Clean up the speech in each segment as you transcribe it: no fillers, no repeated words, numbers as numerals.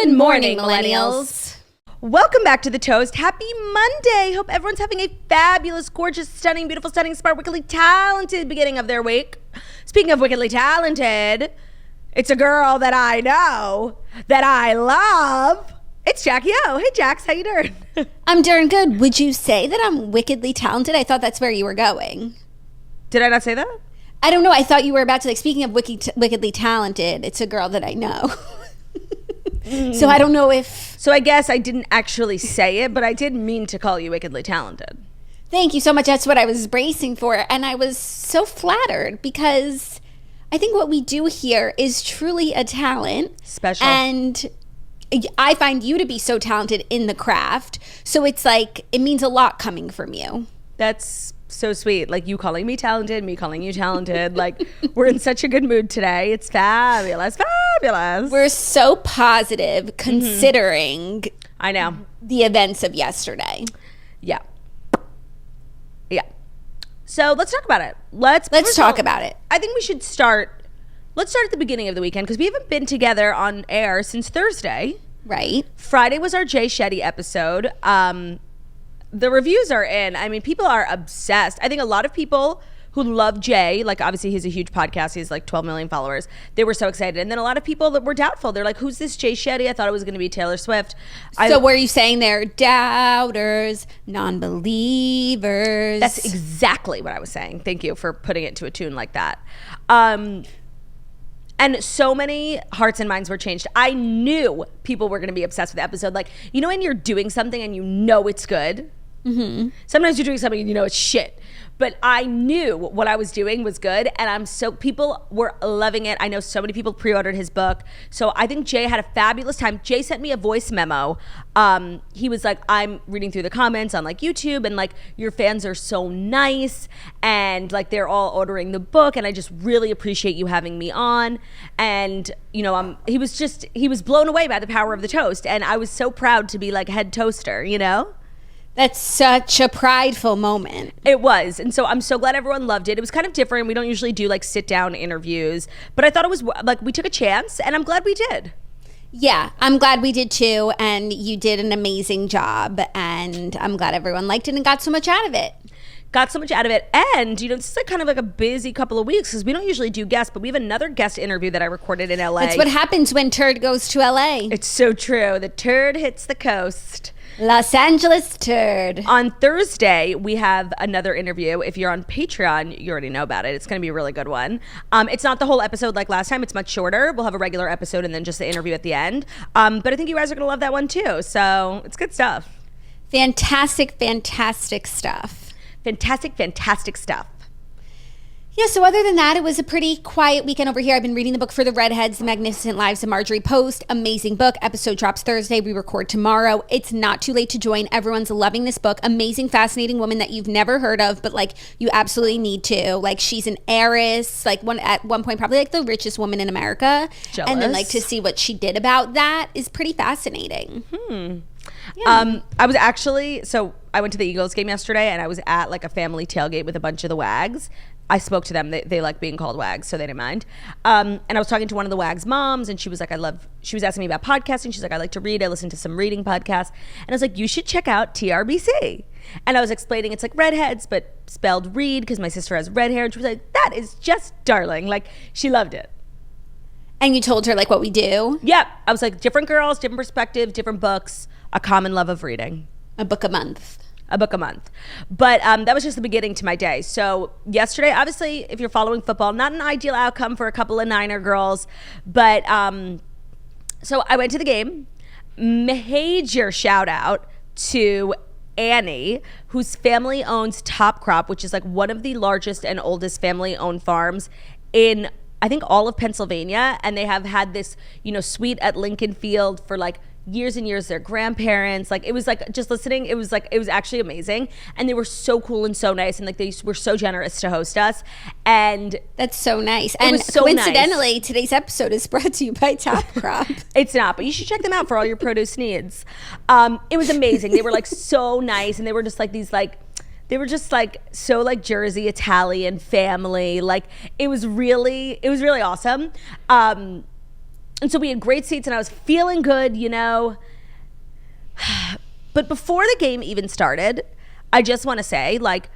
Good morning, millennials. Welcome back to The Toast. Happy Monday. Hope everyone's having a fabulous, gorgeous, stunning, beautiful, stunning, smart, wickedly talented beginning of their week. Speaking of wickedly talented, it's a girl that I know, that I love. It's Jackie O. Hey, Jax, how you doing? I'm doing good. Would you say that I'm wickedly talented? I thought that's where you were going. Did I not say that? I don't know. I thought you were about to, like, speaking of wickedly talented, it's a girl that I know. So I don't know if... So I guess I didn't actually say it, but I did mean to call you wickedly talented. Thank you so much. That's what I was bracing for. And I was so flattered because I think what we do here is truly a talent. Special. And I find you to be so talented in the craft. So it's like, it means a lot coming from you. That's so sweet. Like you calling me talented, me calling you talented. Like we're in such a good mood today. It's fabulous, fabulous. We're so positive considering I know the events of yesterday. Yeah. So let's talk about it. Let's talk about it. I think we should start. Let's start at the beginning of the weekend because we haven't been together on air since Thursday. Right. Friday was our Jay Shetty episode. The reviews are in. I mean, people are obsessed. I think a lot of people who love Jay, like obviously he's a huge podcast. He has like 12 million followers. They were so excited. And then a lot of people that were doubtful. They're like, who's this Jay Shetty? I thought it was going to be Taylor Swift. So were you saying they're doubters, non-believers? That's exactly what I was saying. Thank you for putting it to a tune like that. And so many hearts and minds were changed. I knew people were going to be obsessed with the episode. Like, you know when you're doing something and you know it's good? Mm-hmm. Sometimes you're doing something and you know it's shit. But I knew what I was doing was good, and people were loving it. I know so many people pre-ordered his book. So I think Jay had a fabulous time. Jay sent me a voice memo. He was like, I'm reading through the comments on like YouTube, and like your fans are so nice, and like they're all ordering the book, and I just really appreciate you having me on. And you know, he was blown away by the power of the toast, and I was so proud to be like head toaster, you know? That's such a prideful moment. It was. And so I'm so glad everyone loved it. It was kind of different. We don't usually do like sit down interviews, but I thought it was like we took a chance, and I'm glad we did. Yeah, I'm glad we did too. And you did an amazing job. And I'm glad everyone liked it and got so much out of it. And, you know, this is like kind of like a busy couple of weeks because we don't usually do guests, but we have another guest interview that I recorded in LA. That's what happens when Turd goes to LA. It's so true. The turd hits the coast. Los Angeles Turd. On Thursday, we have another interview. If you're on Patreon, you already know about it. It's going to be a really good one. It's not the whole episode like last time. It's much shorter. We'll have a regular episode and then just the interview at the end. But I think you guys are going to love that one too. So it's good stuff. Fantastic stuff. Yeah, so other than that, it was a pretty quiet weekend over here. I've been reading the book For the Redheads, The Magnificent Lives of Marjorie Post. Amazing book. Episode drops Thursday. We record tomorrow. It's not too late to join. Everyone's loving this book. Amazing, fascinating woman that you've never heard of, but like you absolutely need to. Like she's an heiress, like at one point probably like the richest woman in America. Jealous. And then like to see what she did about that is pretty fascinating. Yeah. I went to the Eagles game yesterday, and I was at like a family tailgate with a bunch of the WAGs. I spoke to them. They like being called WAGs, so they didn't mind. And I was talking to one of the WAGs moms, and she was like, she was asking me about podcasting. She's like, I like to read. I listen to some reading podcasts. And I was like, you should check out TRBC. And I was explaining it's like redheads, but spelled read because my sister has red hair. And she was like, that is just darling. Like, she loved it. And you told her like what we do? Yep. I was like, different girls, different perspective, different books, a common love of reading. A book a month. But that was just the beginning to my day. So yesterday, obviously, if you're following football, not an ideal outcome for a couple of Niner girls. But so I went to the game. Major shout out to Annie, whose family owns Top Crop, which is like one of the largest and oldest family owned farms in, I think, all of Pennsylvania. And they have had this, you know, suite at Lincoln Field for like years and years. Their grandparents, like, it was like, just listening, it was actually amazing. And they were so cool and so nice, and like they were so generous to host us. And that's so nice. And so coincidentally, today's episode is brought to you by Top Crop. It's not, but you should check them out for all your produce needs. It was amazing. They were like so nice, and they were just like these like, they were just like so like Jersey Italian family. Like it was really awesome. And so we had great seats and I was feeling good, you know. But before the game even started, I just want to say, like,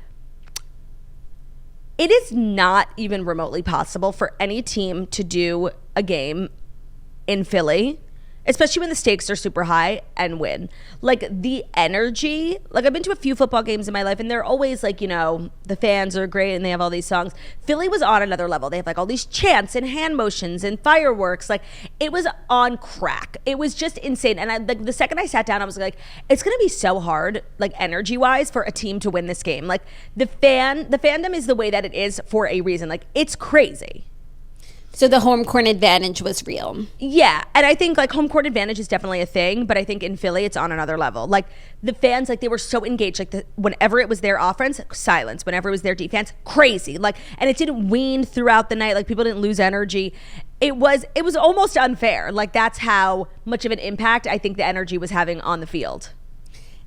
it is not even remotely possible for any team to do a game in Philly, especially when the stakes are super high, and win. Like, the energy, like, I've been to a few football games in my life and they're always like, you know, the fans are great and they have all these songs. Philly was on another level. They have like all these chants and hand motions and fireworks. Like, it was on crack. It was just insane. And like, the second I sat down, I was like, it's gonna be so hard, like, energy wise, for a team to win this game. Like, the fandom is the way that it is for a reason. Like, it's crazy. So the home court advantage was real. Yeah, and I think like home court advantage is definitely a thing, but I think in Philly it's on another level. Like, the fans, like, they were so engaged. Like, whenever it was their offense, silence. Whenever it was their defense, crazy. Like, and it didn't wane throughout the night. Like, people didn't lose energy. It was almost unfair. Like, that's how much of an impact I think the energy was having on the field.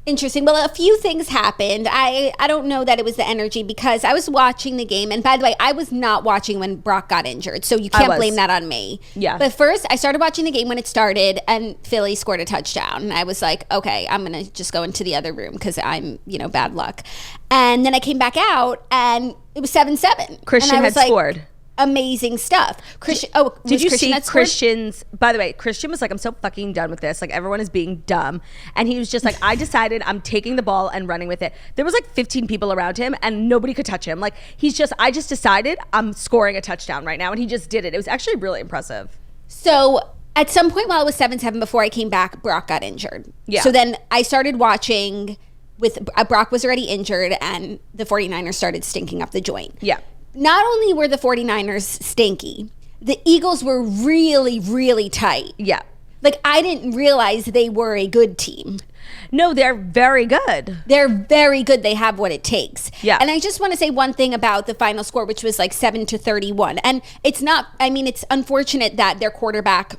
Interesting. Well, a few things happened. I don't know that it was the energy, because I was watching the game. And by the way, I was not watching when Brock got injured, so you can't blame that on me. Yeah. But first, I started watching the game when it started and Philly scored a touchdown. And I was like, okay, I'm going to just go into the other room because I'm, you know, bad luck. And then I came back out and it was 7-7. Christian had scored. Amazing stuff. Did you see Christian's, by the way, Christian was like, I'm so fucking done with this. Like, everyone is being dumb. And he was just like, I decided I'm taking the ball and running with it. There was like 15 people around him and nobody could touch him. Like, I just decided I'm scoring a touchdown right now. And he just did it. It was actually really impressive. So at some point while it was 7-7, before I came back, Brock got injured. Yeah. So then I started watching with, Brock was already injured and the 49ers started stinking up the joint. Yeah. Not only were the 49ers stinky, the Eagles were really, really tight. Yeah. Like, I didn't realize they were a good team. No, they're very good. They're very good. They have what it takes. Yeah. And I just want to say one thing about the final score, which was like 7-31. And it's not, I mean, it's unfortunate that their quarterback,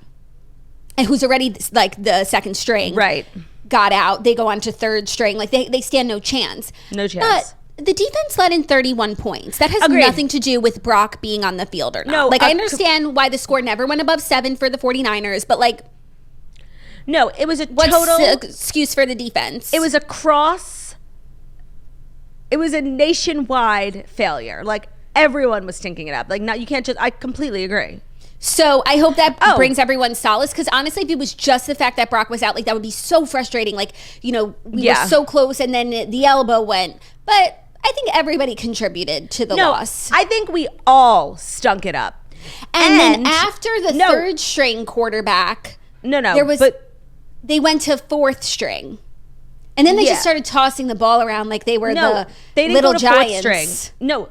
who's already like the second string, right, got out. They go on to third string. Like, they stand no chance. No chance. But the defense let in 31 points. That has nothing to do with Brock being on the field or not. No, like, I understand why the score never went above 7 for the 49ers, but like, no, it was a total excuse for the defense. It was it was a nationwide failure. Like, everyone was stinking it up. Like, you can't just, I completely agree. So I hope that brings everyone solace, because honestly, if it was just the fact that Brock was out, like, that would be so frustrating. Like, you know, we were so close and then the elbow went. But I think everybody contributed to the loss. I think we all stunk it up. And then after the third string quarterback, they went to fourth string. And then they just started tossing the ball around like they were the little giants. Fourth string. No,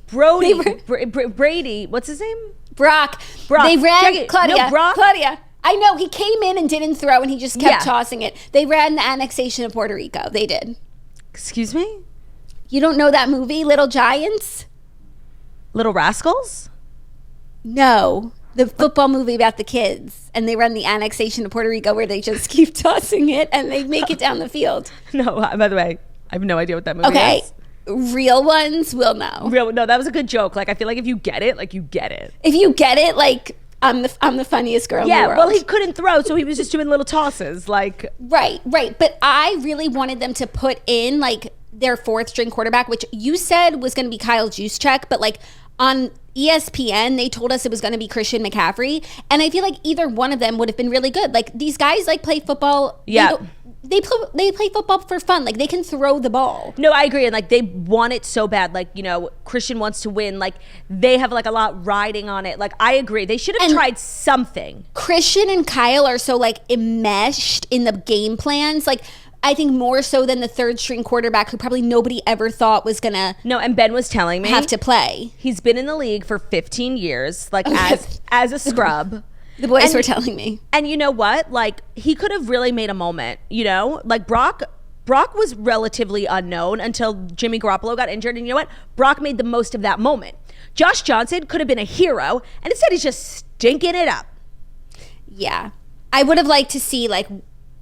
Brady, what's his name? Brock. They ran Claudia. I know, he came in and didn't throw and he just kept tossing it. They ran the annexation of Puerto Rico. They did. Excuse me? You don't know that movie, Little Giants? Little Rascals? No. The football movie about the kids. And they run the annexation of Puerto Rico where they just keep tossing it and they make it down the field. No, by the way, I have no idea what that movie is. Real ones will know. No, that was a good joke. Like, I feel like if you get it, like, you get it. If you get it, like, I'm the funniest girl in the world. Yeah, well, he couldn't throw, so he was just doing little tosses. Like, Right. But I really wanted them to put in, like, their fourth string quarterback, which you said was going to be Kyle Juszczyk, but like on ESPN, they told us it was going to be Christian McCaffrey. And I feel like either one of them would have been really good. Like, these guys like play football. Yeah. They play football for fun. Like, they can throw the ball. No, I agree. And like, they want it so bad. Like, you know, Christian wants to win. Like, they have like a lot riding on it. Like, I agree. They should have tried something. Christian and Kyle are so like enmeshed in the game plans. Like, I think more so than the third string quarterback, who probably nobody ever thought was gonna. No, and Ben was telling me have to play. He's been in the league for 15 years, like as a scrub. The boys were telling me. And you know what? Like, he could have really made a moment. You know, like Brock was relatively unknown until Jimmy Garoppolo got injured, and you know what? Brock made the most of that moment. Josh Johnson could have been a hero, and instead he's just stinking it up. Yeah, I would have liked to see like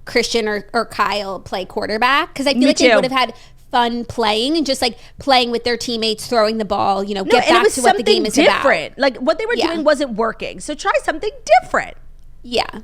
Christian or Kyle play quarterback, because I feel like they would have had fun playing and just like playing with their teammates, throwing the ball, you know, get back to what the game is different. about. Like, what they were doing wasn't working, so try something different. Yeah.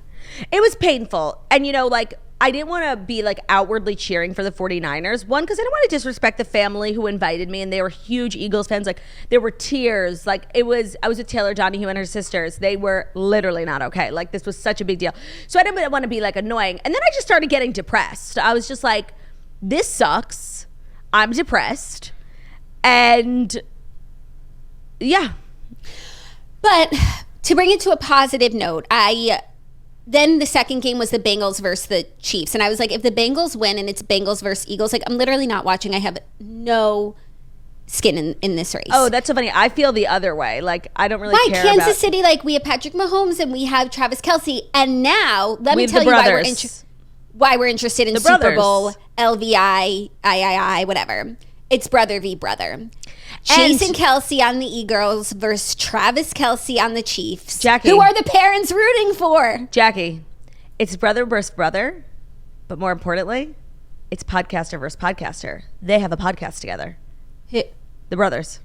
It was painful. And, you know, like, I didn't want to be like outwardly cheering for the 49ers. One, because I didn't want to disrespect the family who invited me, and they were huge Eagles fans. Like, there were tears. Like, I was with Taylor Donahue and her sisters. They were literally not okay. Like, this was such a big deal. So I didn't want to be like annoying. And then I just started getting depressed. I was just like, this sucks. I'm depressed. And yeah. But to bring it to a positive note, then the second game was the Bengals versus the Chiefs. And I was like, if the Bengals win and it's Bengals versus Eagles, like, I'm literally not watching. I have no skin in this race. Oh, that's so funny. I feel the other way. Like, I don't really care Kansas about... City, like, we have Patrick Mahomes and we have Travis Kelce. And now, let me tell you why we're interested in the Super brothers. Bowl, LVI, whatever. It's brother v. brother. Jason Kelce on the Eagles versus Travis Kelce on the Chiefs. Jackie. Who are the parents rooting for? Jackie, it's brother versus brother, but more importantly, it's podcaster versus podcaster. They have a podcast together. Who? The brothers.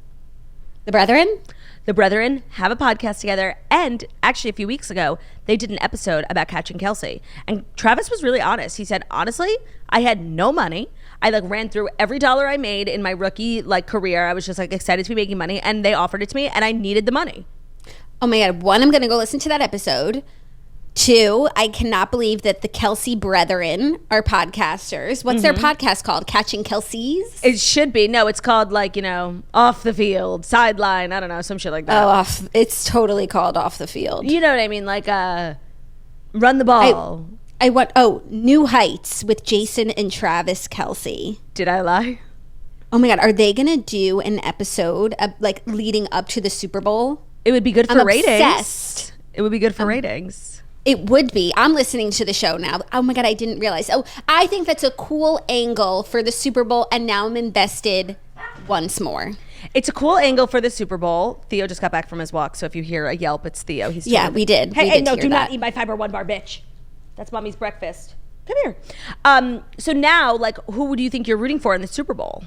The brethren? The brethren have a podcast together, and actually a few weeks ago, they did an episode about catching Kelce. And Travis was really honest. He said, honestly, I had no money. I like ran through every dollar I made in my rookie like career. I was just like excited to be making money, and they offered it to me, and I needed the money. Oh my God. One, I'm going to go listen to that episode. Two, I cannot believe that the Kelce brethren are podcasters. What's their podcast called? Catching Kelce's? It should be. No, it's called like, you know, Off the Field, Sideline. I don't know, some shit like that. Oh, it's totally called Off the Field. You know what I mean? Like Run the Ball. New Heights with Jason and Travis Kelce. Did I lie? Oh my God, are they gonna do an episode of, like, leading up to the Super Bowl? It would be good for ratings. Obsessed. It would be good for ratings. It would be. I'm listening to the show now. Oh my God, I didn't realize. Oh, I think that's a cool angle for the Super Bowl, and now I'm invested once more. It's a cool angle for the Super Bowl. Theo just got back from his walk, so if you hear a yelp, it's Theo. He's we did. Hey, no, do that. not eat my Fiber One bar, bitch. That's mommy's breakfast. Come here. So now, like, who do you think you're rooting for in the Super Bowl?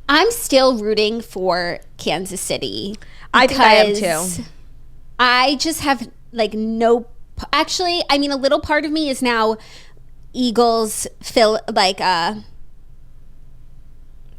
I'm still rooting for Kansas City. I think I am too. I just have like no. Actually, I mean, a little part of me is now Eagles.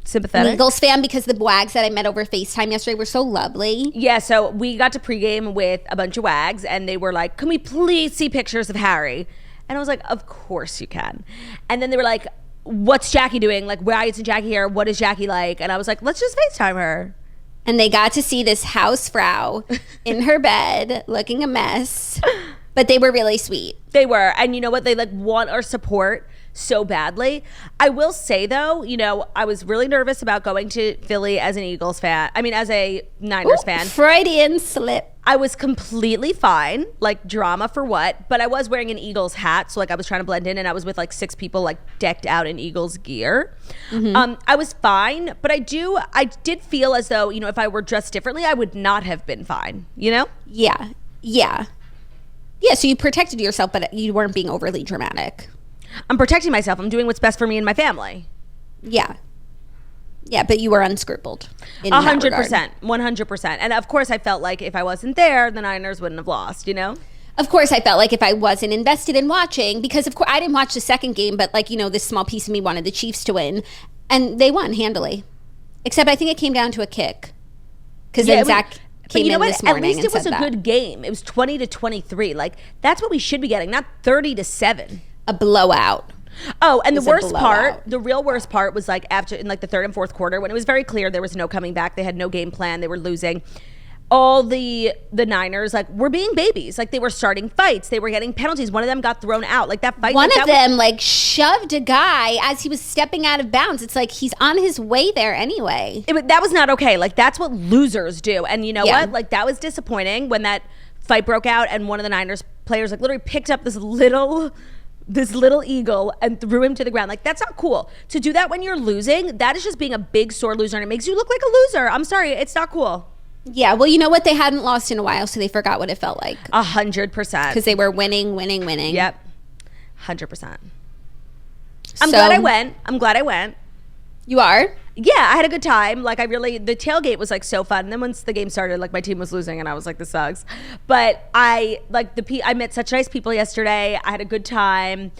Sympathetic. Eagles fan, because the wags that I met over FaceTime yesterday were so lovely. Yeah, so we got to pregame with a bunch of wags, and they were like, can we please see pictures of Harry? And I was like, of course you can. And then they were like, what's Jackie doing? Like, why isn't Jackie here? What is Jackie like? And I was like, let's just FaceTime her. And they got to see this housefrau in her bed looking a mess. But they were really sweet. They were. And you know what? They like want our support so badly. I will say though, you know, I was really nervous about going to Philly as an Eagles fan. I mean, as a Niners fan. Freudian slip. I was completely fine. Like, drama for what? But I was wearing an Eagles hat, so like I was trying to blend in, and I was with like 6 people like decked out in Eagles gear. I was fine, but I did feel as though, you know, if I were dressed differently, I would not have been fine. You know? Yeah. So you protected yourself, but you weren't being overly dramatic. I'm protecting myself. I'm doing what's best for me and my family. Yeah, but you were unscrupled. 100%. 100%. And of course, I felt like if I wasn't there, the Niners wouldn't have lost, you know? Of course, I felt like if I wasn't invested in watching, because of course I didn't watch the second game, but like, you know, this small piece of me wanted the Chiefs to win, and they won handily. Except I think it came down to a kick. Because then Zach came in this morning. At least it was a good game. It was 20-23. Like, that's what we should be getting, not 30-7. A blowout. Oh, and the worst part, the real worst part was like after in like the third and fourth quarter, when it was very clear there was no coming back. They had no game plan. They were losing. All the Niners like were being babies. Like, they were starting fights. They were getting penalties. One of them got thrown out. Like, that fight. One of them like shoved a guy as he was stepping out of bounds. It's like he's on his way there anyway. That was not okay. Like, that's what losers do. And you know what? Like, that was disappointing when that fight broke out and one of the Niners players like literally picked up this little eagle and threw him to the ground. Like, that's not cool. To do that when you're losing, that is just being a big sore loser, and it makes you look like a loser. I'm sorry, it's not cool. Yeah, well, you know what? They hadn't lost in a while, so they forgot what it felt like. 100%. Because they were winning. Yep. 100%. I'm glad I went. You are? Yeah, I had a good time. Like the tailgate was like so fun. And then once the game started, like my team was losing and I was like, this sucks. But I met such nice people yesterday. I had a good time.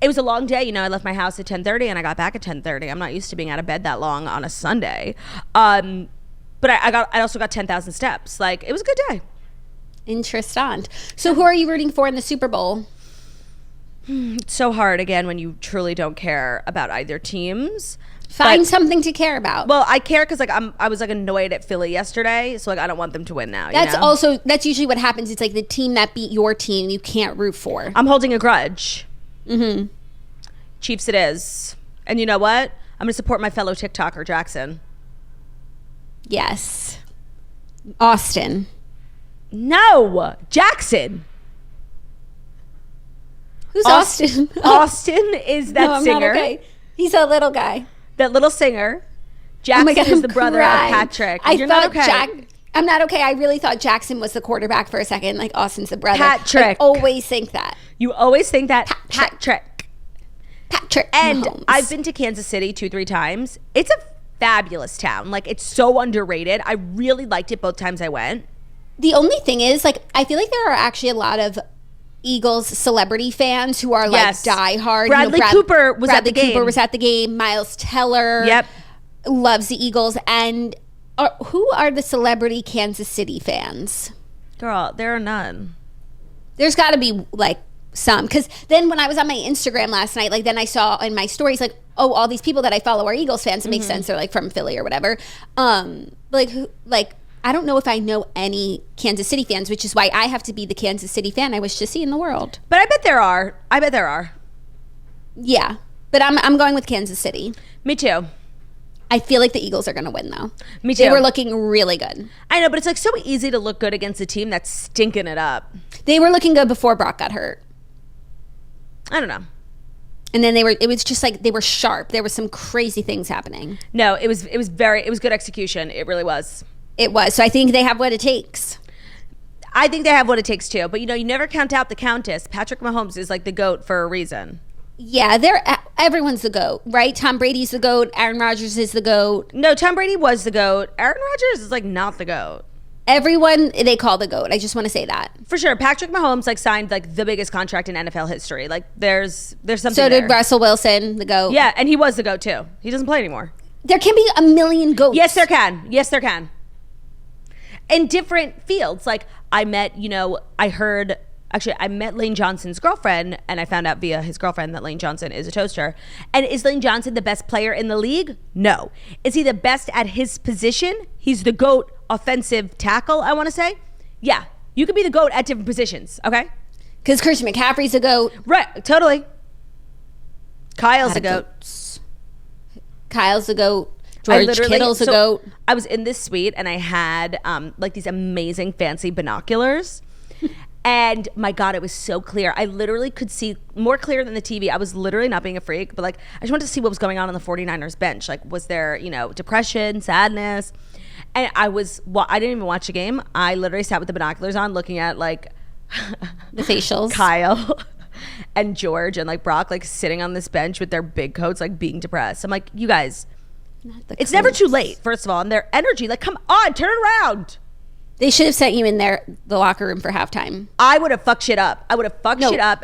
It was a long day. I left my house at 10:30 and I got back at 10:30. I'm not used to being out of bed that long on a Sunday. But I also got 10,000 steps. Like, it was a good day. Interessant. So who are you rooting for in the Super Bowl? It's so hard again when you truly don't care about either teams. Find something to care about. Well, I care because I was like annoyed at Philly yesterday, so like I don't want them to win now. That's usually what happens. It's like the team that beat your team you can't root for. I'm holding a grudge. Mm-hmm. Chiefs it is. And you know what? I'm gonna support my fellow TikToker Jackson. Yes. Austin. No, Jackson. Who's Austin? Austin is that singer. Not okay. He's a little guy. That little singer. Jackson is the brother of Patrick. You're not okay. I'm not okay. I really thought Jackson was the quarterback for a second. Like, Austin's the brother. Patrick. I always think that. You always think that. Patrick. And Holmes. I've been to Kansas City 2-3 times. It's a fabulous town. Like, it's so underrated. I really liked it both times I went. The only thing is, like, I feel like there are actually a lot of Eagles celebrity fans who are like diehard. Bradley Cooper was at the game. Cooper was at the game. Miles Teller loves the Eagles. And who are the celebrity Kansas City fans? Girl, there are none. There's got to be like some. Because then when I was on my Instagram last night, like then I saw in my stories like, oh, all these people that I follow are Eagles fans. It makes sense. They're like from Philly or whatever. I don't know if I know any Kansas City fans, which is why I have to be the Kansas City fan I wish to see in the world. But I bet there are. Yeah, but I'm going with Kansas City. Me too. I feel like the Eagles are going to win, though. Me too. They were looking really good. I know, but it's like so easy to look good against a team that's stinking it up. They were looking good before Brock got hurt. I don't know. And then it was just like they were sharp. There was some crazy things happening. No, it was good execution. It really was. It was. So I think they have what it takes. I think they have what it takes too. But you never count out the Countess. Patrick Mahomes is like the GOAT for a reason. Yeah, everyone's the GOAT, right? Tom Brady's the GOAT. Aaron Rodgers is the GOAT. No, Tom Brady was the GOAT. Aaron Rodgers is like not the GOAT. Everyone they call the GOAT. I just want to say that. For sure. Patrick Mahomes like signed like the biggest contract in NFL history. Like there's something So did there. Russell Wilson, the GOAT. Yeah, and he was the GOAT too. He doesn't play anymore. There can be a million GOATs. Yes, there can. In different fields. Like I met Lane Johnson's girlfriend and I found out via his girlfriend that Lane Johnson is a toaster. And is Lane Johnson the best player in the league? No. Is he the best at his position? He's the GOAT offensive tackle, I want to say. Yeah. You could be the GOAT at different positions, okay? Because Christian McCaffrey's a GOAT. Right, totally. Kyle's a GOAT. Kyle's a GOAT. George Kittle's a GOAT. I was in this suite and I had like these amazing fancy binoculars. And my God, it was so clear. I literally could see more clear than the TV. I was literally not being a freak, but like I just wanted to see what was going on the 49ers bench. Like was there, depression, sadness? And I didn't even watch the game. I literally sat with the binoculars on looking at like the facials. Kyle and George and like Brock like sitting on this bench with their big coats like being depressed. I'm like, you guys, it's never too late, first of all. And their energy, like come on, turn it around. They should have sent you in the locker room for halftime. I would have fucked shit up. Shit up.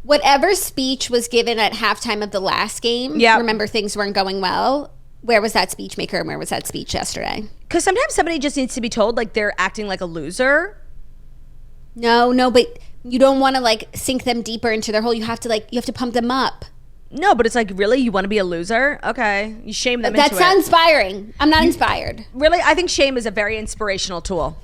Whatever speech was given at halftime of the last game, remember things weren't going well. Where was that speech maker and where was that speech yesterday? Because sometimes somebody just needs to be told like they're acting like a loser. No, but you don't want to like sink them deeper into their hole. You have to pump them up. No, but it's like, really? You want to be a loser? Okay. You shame them into it. That's not inspiring. I'm not inspired. Really? I think shame is a very inspirational tool.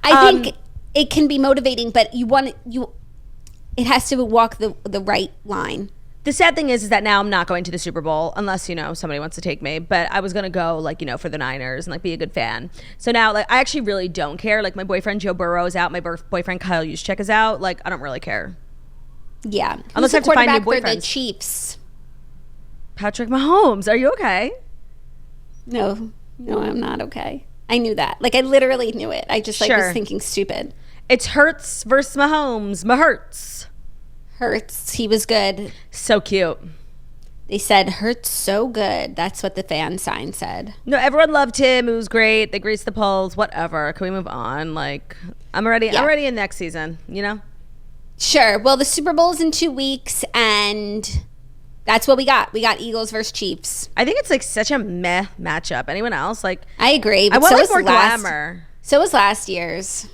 I think it can be motivating, but it has to walk the right line. The sad thing is that now I'm not going to the Super Bowl unless, somebody wants to take me. But I was going to go, for the Niners and, be a good fan. So now, I actually really don't care. Like, my boyfriend Joe Burrow is out. My boyfriend Kyle Juszczyk is out. Like, I don't really care. Yeah. Unless I have to find new boyfriends. For the Chiefs? Patrick Mahomes. Are you okay? No, I'm not okay. I knew that. I literally knew it. I just, was thinking stupid. It's Hurts versus Mahomes. Hurts. He was good. So cute. They said, hurts so good. That's what the fan sign said. No, everyone loved him. It was great. They greased the polls. Whatever. Can we move on? Like, I'm ready in next season, you know? Sure. Well, the Super Bowl's in 2 weeks, and that's what we got. We got Eagles versus Chiefs. I think it's like such a meh matchup. Anyone else? Like, I agree. I want like more glamour. So was last year's.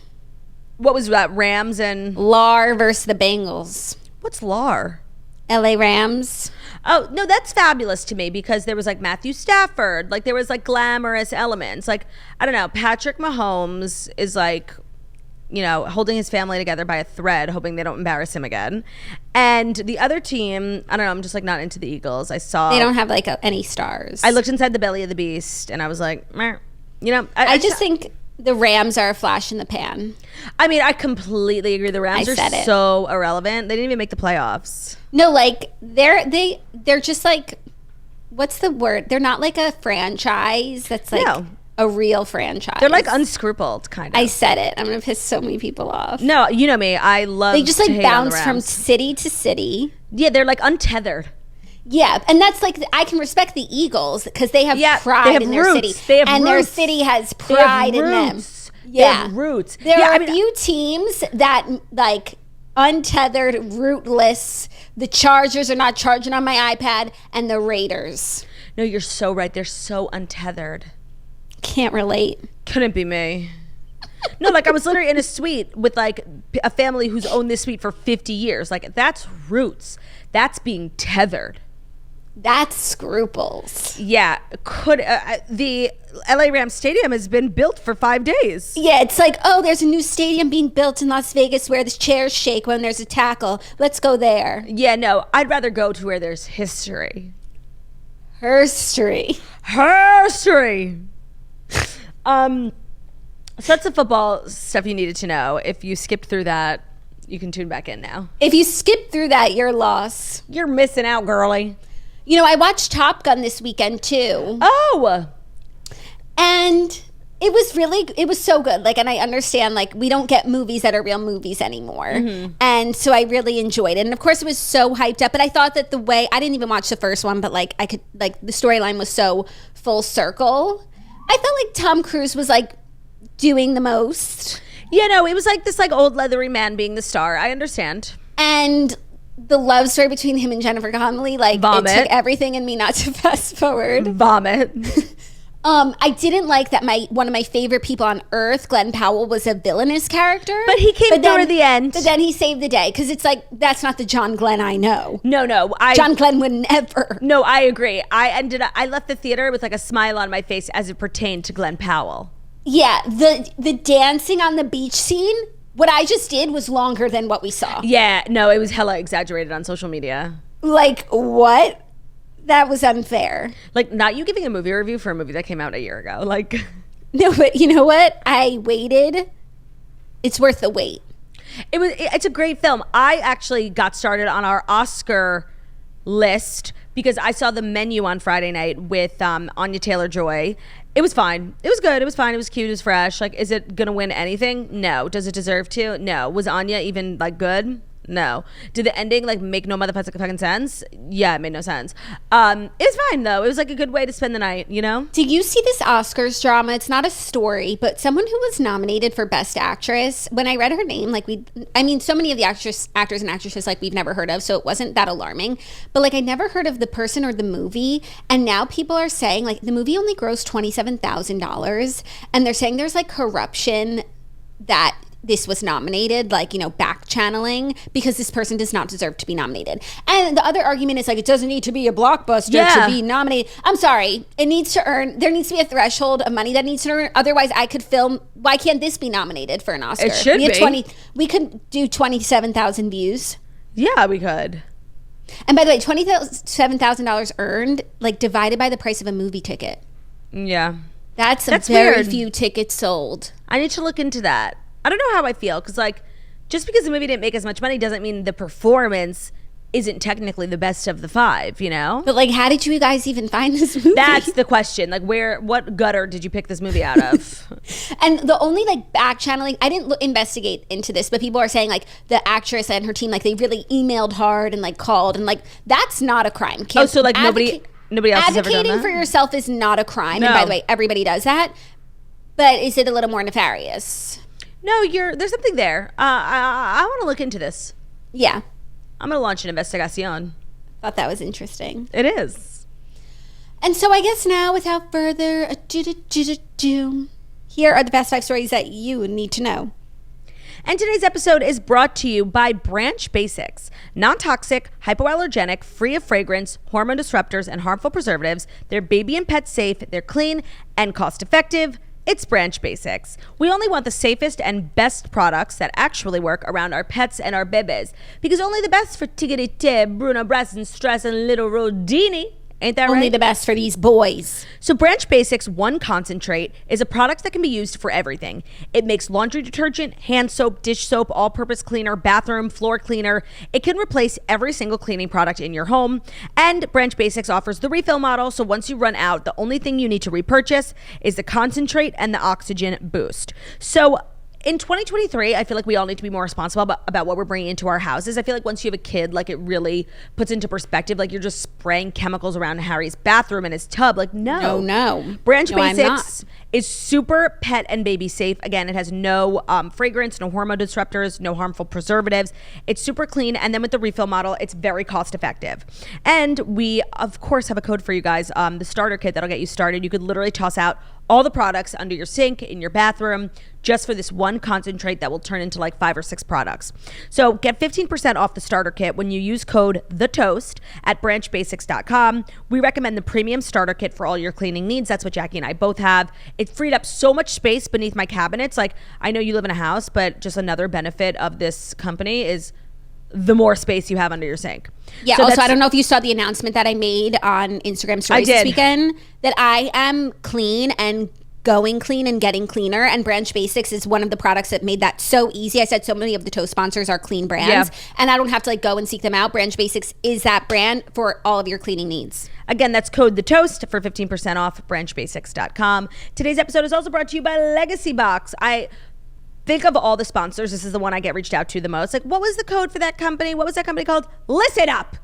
What was that? Rams and LAR versus the Bengals. What's LAR? LA Rams. Oh, no, that's fabulous to me because there was like Matthew Stafford. Like there was like glamorous elements. Like, I don't know, Patrick Mahomes is like, you know, holding his family together by a thread, hoping they don't embarrass him again. And the other team, I don't know, I'm just like not into the Eagles. They don't have like any stars. I looked inside the belly of the beast and I was like, meh. You know, I just think the Rams are a flash in the pan. I mean, I completely agree. The Rams are so irrelevant. They didn't even make the playoffs. No, like they're just like, what's the word? They're not like a franchise that's like a real franchise. They're like unscrupuled, kind of. I said it. I'm gonna piss so many people off. No, you know me. I love. They just like bounce from city to city. Yeah, they're like untethered. Yeah, and that's like, I can respect the Eagles because they have pride in their city. They have and roots. Their city has pride in them. Yeah, they have roots. There are a few teams that like untethered, rootless. The Chargers are not charging on my iPad, and the Raiders. No, you're so right. They're so untethered. Can't relate. Couldn't be me. No, like I was literally in a suite with like a family who's owned this suite for 50 years. Like that's roots. That's being tethered. That's scruples. Yeah. The LA Rams stadium has been built for 5 days. Yeah, it's like, oh, there's a new stadium being built in Las Vegas where the chairs shake when there's a tackle. Let's go there. Yeah, no, I'd rather go to where there's history. Herstory. So that's the football stuff you needed to know. If you skipped through that, you can tune back in now. If you skipped through that, you're lost. You're missing out, girly. You know, I watched Top Gun this weekend too. Oh! And it was so good. Like, and I understand, like, we don't get movies that are real movies anymore. Mm-hmm. And so I really enjoyed it. And of course it was so hyped up, but I thought that I didn't even watch the first one, but like the storyline was so full circle. I felt like Tom Cruise was like doing the most. Yeah, no, it was like this like old leathery man being the star. I understand. And the love story between him and Jennifer Connelly, like, Vomit. It took everything in me not to fast forward. Vomit. I didn't like that one of my favorite people on earth, Glenn Powell, was a villainous character. But he came through at the end. But then he saved the day, because it's like, that's not the John Glenn I know. No. John Glenn would never. No, I agree. I left the theater with like a smile on my face as it pertained to Glenn Powell. Yeah, the dancing on the beach scene, what I just did was longer than what we saw. Yeah, no, it was hella exaggerated on social media. Like, what? That was unfair. Like, not you giving a movie review for a movie that came out a year ago. Like, no, but you know what? I waited. It's worth the wait. It's a great film. I actually got started on our Oscar list because I saw the menu on Friday night with Anya Taylor-Joy. It was fine. It was good. It was fine. It was cute. It was fresh. Like, is it gonna win anything? No. Does it deserve to? No. Was Anya even like good? No. Did the ending like make no motherfucking sense? Yeah, it made no sense. It's fine though. It was like a good way to spend the night, you know? Did you see this Oscars drama? It's not a story, but someone who was nominated for Best Actress, when I read her name, like so many of the actors and actresses like we've never heard of, so it wasn't that alarming. But like I never heard of the person or the movie, and now people are saying like the movie only grossed $27,000, and they're saying there's like corruption that this was nominated, like, you know, back channeling, because this person does not deserve to be nominated. And the other argument is like, it doesn't need to be a blockbuster to be nominated. I'm sorry. It needs to earn, there needs to be a threshold of money that needs to earn. Otherwise I could film, why can't this be nominated for an Oscar? It should be. We could do 27,000 views. Yeah, we could. And by the way, $27,000 earned, like divided by the price of a movie ticket. Yeah. That's very weird. Few tickets sold. I need to look into that. I don't know how I feel, because like just because the movie didn't make as much money doesn't mean the performance isn't technically the best of the 5, you know? But like, how did you guys even find this movie? That's the question. Like, what gutter did you pick this movie out of? And the only like back channeling, I didn't investigate into this, but people are saying like the actress and her team, like they really emailed hard and like called, and like that's not a crime. So like nobody else has ever done that? Advocating for yourself is not a crime. No. And by the way, everybody does that. But is it a little more nefarious? No, there's something there. I want to look into this. Yeah. I'm going to launch an investigation. Thought that was interesting. It is. And so I guess now, without further ado, here are the best 5 stories that you need to know. And today's episode is brought to you by Branch Basics. Non-toxic, hypoallergenic, free of fragrance, hormone disruptors, and harmful preservatives. They're baby and pet safe, they're clean, and cost-effective. It's Branch Basics. We only want the safest and best products that actually work around our pets and our bebes. Because only the best for Tiggity, Bruno, Brass, Stress, and little Rodini. Ain't that right? Only the best for these boys. So Branch Basics One Concentrate is a product that can be used for everything. It makes laundry detergent, hand soap, dish soap, all-purpose cleaner, bathroom, floor cleaner. It can replace every single cleaning product in your home. And Branch Basics offers the refill model, so once you run out, the only thing you need to repurchase is the concentrate and the oxygen boost. So in 2023, I feel like we all need to be more responsible about what we're bringing into our houses. I feel like once you have a kid, like it really puts into perspective, like you're just spraying chemicals around Harry's bathroom and his tub. Like, no. Branch Basics is super pet and baby safe. Again, it has no fragrance, no hormone disruptors, no harmful preservatives. It's super clean. And then with the refill model, it's very cost effective. And we, of course, have a code for you guys, the starter kit that'll get you started. You could literally toss out all the products under your sink, in your bathroom, just for this one concentrate that will turn into like 5 or 6 products. So get 15% off the starter kit when you use code THETOAST at branchbasics.com. We recommend the premium starter kit for all your cleaning needs. That's what Jackie and I both have. It freed up so much space beneath my cabinets. Like, I know you live in a house, but just another benefit of this company is the more space you have under your sink. Yeah, so also, I don't know if you saw the announcement that I made on Instagram stories this weekend, that I am clean and going clean and getting cleaner, and Branch Basics is one of the products that made that so easy. I said so many of the Toast sponsors are clean brands, and I don't have to like go and seek them out. Branch Basics is that brand for all of your cleaning needs. Again, that's code THETOAST for 15% off branchbasics.com. Today's episode is also brought to you by Legacy Box. I think of all the sponsors, this is the one I get reached out to the most. Like, what was the code for that company? What was that company called? Listen up!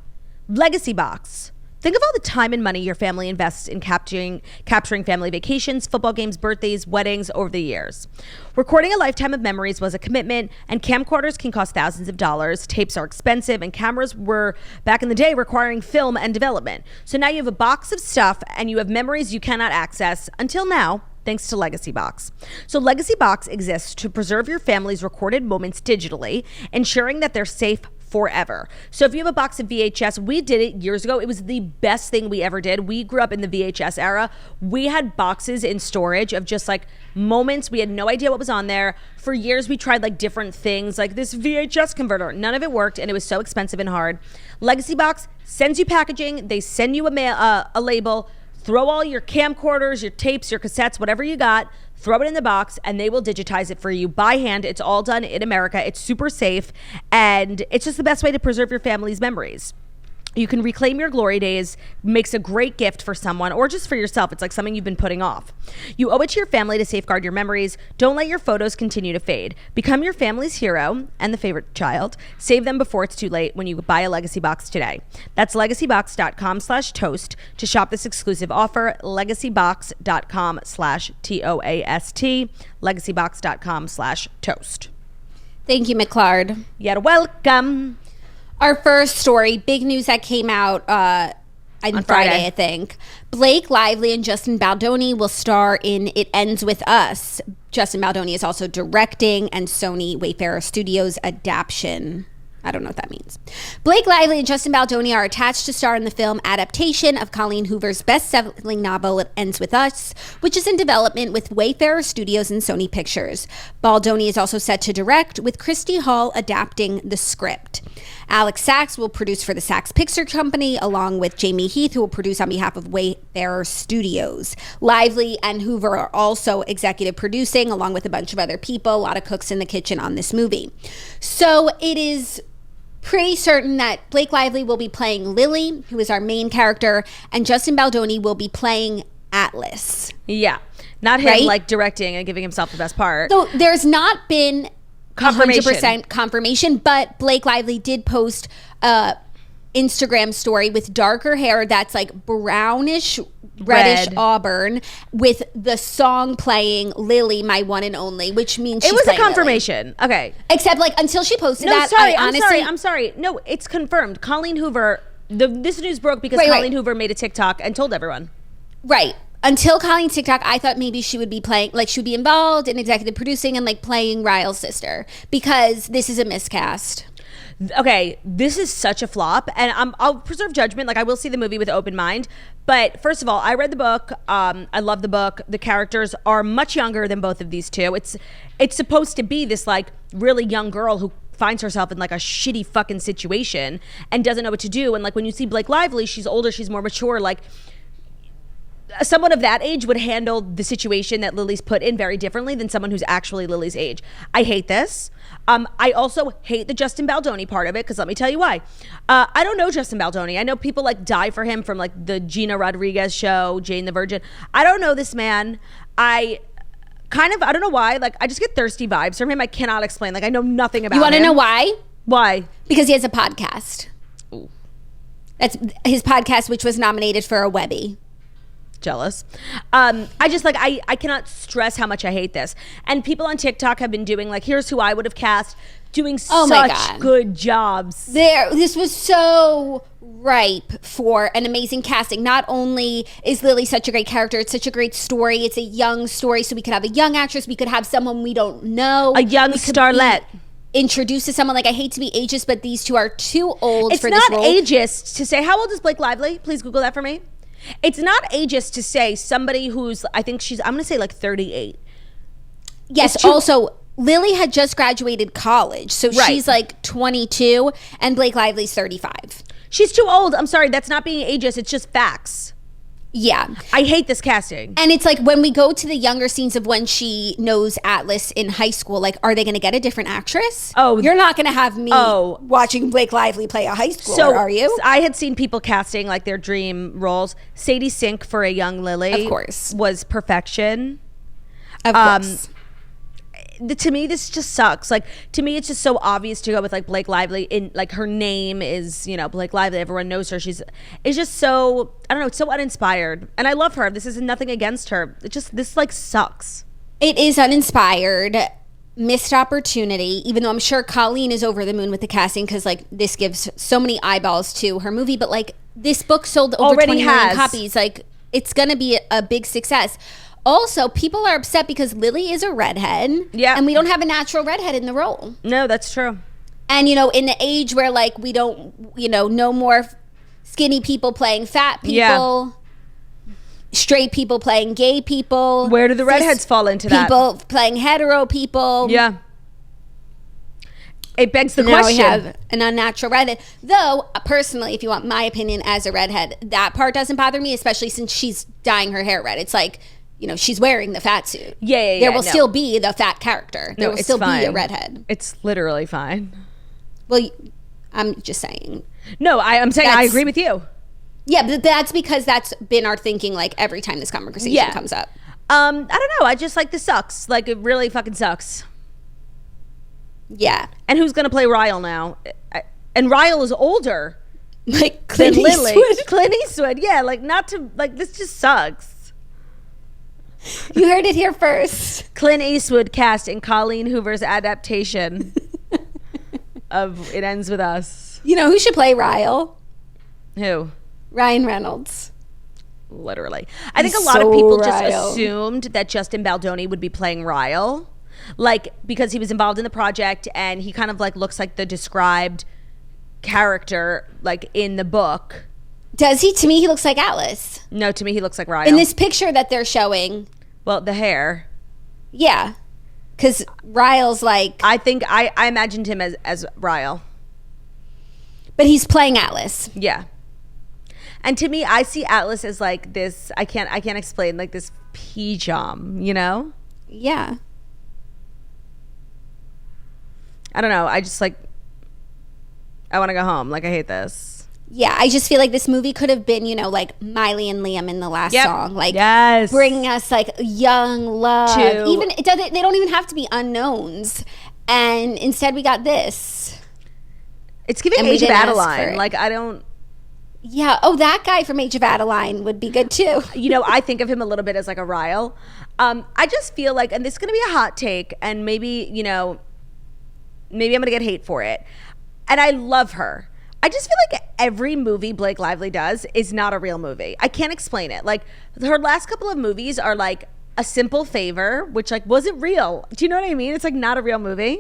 Legacy Box. Think of all the time and money your family invests in capturing family vacations, football games, birthdays, weddings over the years. Recording a lifetime of memories was a commitment, and camcorders can cost thousands of dollars. Tapes are expensive, and cameras were, back in the day, requiring film and development. So now you have a box of stuff, and you have memories you cannot access until now, thanks to Legacy Box. So Legacy Box exists to preserve your family's recorded moments digitally, ensuring that they're safe forever. So if you have a box of VHS, we did it years ago. It was the best thing we ever did. We grew up in the VHS era. We had boxes in storage of just like moments. We had no idea what was on there. For years, we tried like different things, like this VHS converter. None of it worked, and it was so expensive and hard. Legacy Box sends you packaging. They send you a label. Throw all your camcorders, your tapes, your cassettes, whatever you got, throw it in the box, and they will digitize it for you by hand. It's all done in America. It's super safe, and it's just the best way to preserve your family's memories. You can reclaim your glory days, makes a great gift for someone, or just for yourself. It's like something you've been putting off. You owe it to your family to safeguard your memories. Don't let your photos continue to fade. Become your family's hero and the favorite child. Save them before it's too late when you buy a Legacy Box today. That's legacybox.com/toast to shop this exclusive offer. Legacybox.com/TOAST. Legacybox.com/toast. Thank you, McClard. You're welcome. Our first story, big news that came out on Friday, I think. Blake Lively and Justin Baldoni will star in It Ends With Us. Justin Baldoni is also directing, and Sony Wayfarer Studios adaptation. I don't know what that means. Blake Lively and Justin Baldoni are attached to star in the film adaptation of Colleen Hoover's best-selling novel, It Ends With Us, which is in development with Wayfarer Studios and Sony Pictures. Baldoni is also set to direct, with Christy Hall adapting the script. Alex Sachs will produce for the Sachs Picture Company, along with Jamie Heath, who will produce on behalf of Wayfarer Studios. Lively and Hoover are also executive producing, along with a bunch of other people, a lot of cooks in the kitchen on this movie. So it is pretty certain that Blake Lively will be playing Lily, who is our main character, and Justin Baldoni will be playing Atlas. Yeah. Not him, right? like, directing and giving himself the best part. So there's not been Confirmation. 100% confirmation, but Blake Lively did post a Instagram story with darker hair that's like brownish, reddish auburn, with the song playing "Lily, My One and Only," which means she's it was a playing confirmation. Lily. Okay, except like until she posted no, that. sorry, honestly, I'm sorry. No, it's confirmed. Colleen Hoover. This news broke because Colleen Hoover made a TikTok and told everyone. Right. Until Colleen's TikTok, I thought maybe she would be playing, like she would be involved in executive producing and like playing Ryle's sister, because this is a miscast. Okay, this is such a flop, and I'll preserve judgment. Like, I will see the movie with open mind. But first of all, I read the book. I love the book. The characters are much younger than both of these two. It's supposed to be this like really young girl who finds herself in like a shitty fucking situation and doesn't know what to do. And like when you see Blake Lively, she's older, she's more mature. Like, someone of that age would handle the situation that Lily's put in very differently than someone who's actually Lily's age. I hate this. I also hate the Justin Baldoni part of it, because let me tell you why. I don't know Justin Baldoni. I know people like die for him from like the Gina Rodriguez show, Jane the Virgin. I don't know this man. I don't know why. Like, I just get thirsty vibes from him. I cannot explain. Like, I know nothing about him. You want to know why? Why? Because he has a podcast. Ooh. That's his podcast, which was nominated for a Webby. Jealous. I just like, I cannot stress how much I hate this. And people on TikTok have been doing like, here's who I would have cast, doing such good jobs. This was so ripe for an amazing casting. Not only is Lily such a great character, it's such a great story. It's a young story, so we could have a young actress, we could have someone we don't know, a young starlet. Introduced to someone, like, I hate to be ageist, but these two are too old for this role. It's not ageist to say, how old is Blake Lively? Please Google that for me. It's not ageist to say somebody who's, I think I'm going to say like 38. Yes, also, Lily had just graduated college, so she's like 22, and Blake Lively's 35. She's too old. I'm sorry, that's not being ageist, it's just facts. Yeah. I hate this casting. And it's like, when we go to the younger scenes of when she knows Atlas in high school, like, are they going to get a different actress? Oh. You're not going to have me watching Blake Lively play a high schooler, are you? I had seen people casting like their dream roles. Sadie Sink for a young Lily, of course, was perfection. Of course. To me, this just sucks. Like, to me, it's just so obvious to go with like Blake Lively. In like, her name is, you know, Blake Lively. Everyone knows her. It's just so, I don't know. It's so uninspired. And I love her. This is nothing against her. This like sucks. It is uninspired. Missed opportunity. Even though I'm sure Colleen is over the moon with the casting, because like this gives so many eyeballs to her movie. But like, this book sold over 20 million copies. Like, it's gonna be a big success. Also, people are upset because Lily is a redhead. Yeah. And we don't have a natural redhead in the role. No, that's true. And, you know, in the age where, like, we don't, you know, no more skinny people playing fat people. Yeah. Straight people playing gay people. Where do the redheads fall into that? People playing hetero people. Yeah. It begs the question. Now we have an unnatural redhead. Though, personally, if you want my opinion as a redhead, that part doesn't bother me, especially since she's dyeing her hair red. It's like, you know, she's wearing the fat suit. Yeah. There will still be the fat character. There will still be a redhead. It's literally fine. Well, I'm just saying. No, I'm saying I agree with you. Yeah, but that's because that's been our thinking, like, every time this conversation comes up. I don't know. I just like, this sucks. Like, it really fucking sucks. Yeah. And who's going to play Ryle now? And Ryle is older. Like Clint Eastwood. Clint Eastwood. Yeah, like, not to, like, this just sucks. You heard it here first. Clint Eastwood cast in Colleen Hoover's adaptation of It Ends With Us. You know who should play Ryle? Who? Ryan Reynolds. Literally. I think a lot of people just assumed that Justin Baldoni would be playing Ryle. Like, because he was involved in the project and he kind of like looks like the described character like in the book. Does he? To me, he looks like Atlas. No, to me, he looks like Ryle. In this picture that they're showing. Well, the hair. Yeah. Because Ryle's like... I think I imagined him as Ryle. But he's playing Atlas. Yeah. And to me, I see Atlas as like this, I can't explain, like this pea-jam, you know? Yeah. I don't know. I just like... I want to go home. Like, I hate this. Yeah, I just feel like this movie could have been, like Miley and Liam in the last song. Like, yes. bringing us like young love. Even it doesn't. They don't even have to be unknowns. And instead, we got this. It's giving Age of Adeline. Like, I don't. Yeah. Oh, that guy from Age of Adeline would be good too. I think of him a little bit as like a Ryle. I just feel like, and this is going to be a hot take, and maybe I'm going to get hate for it. And I love her. I just feel like every movie Blake Lively does is not a real movie. I can't explain it. Like, her last couple of movies are like A Simple Favor, which like wasn't real. Do you know what I mean? It's like not a real movie.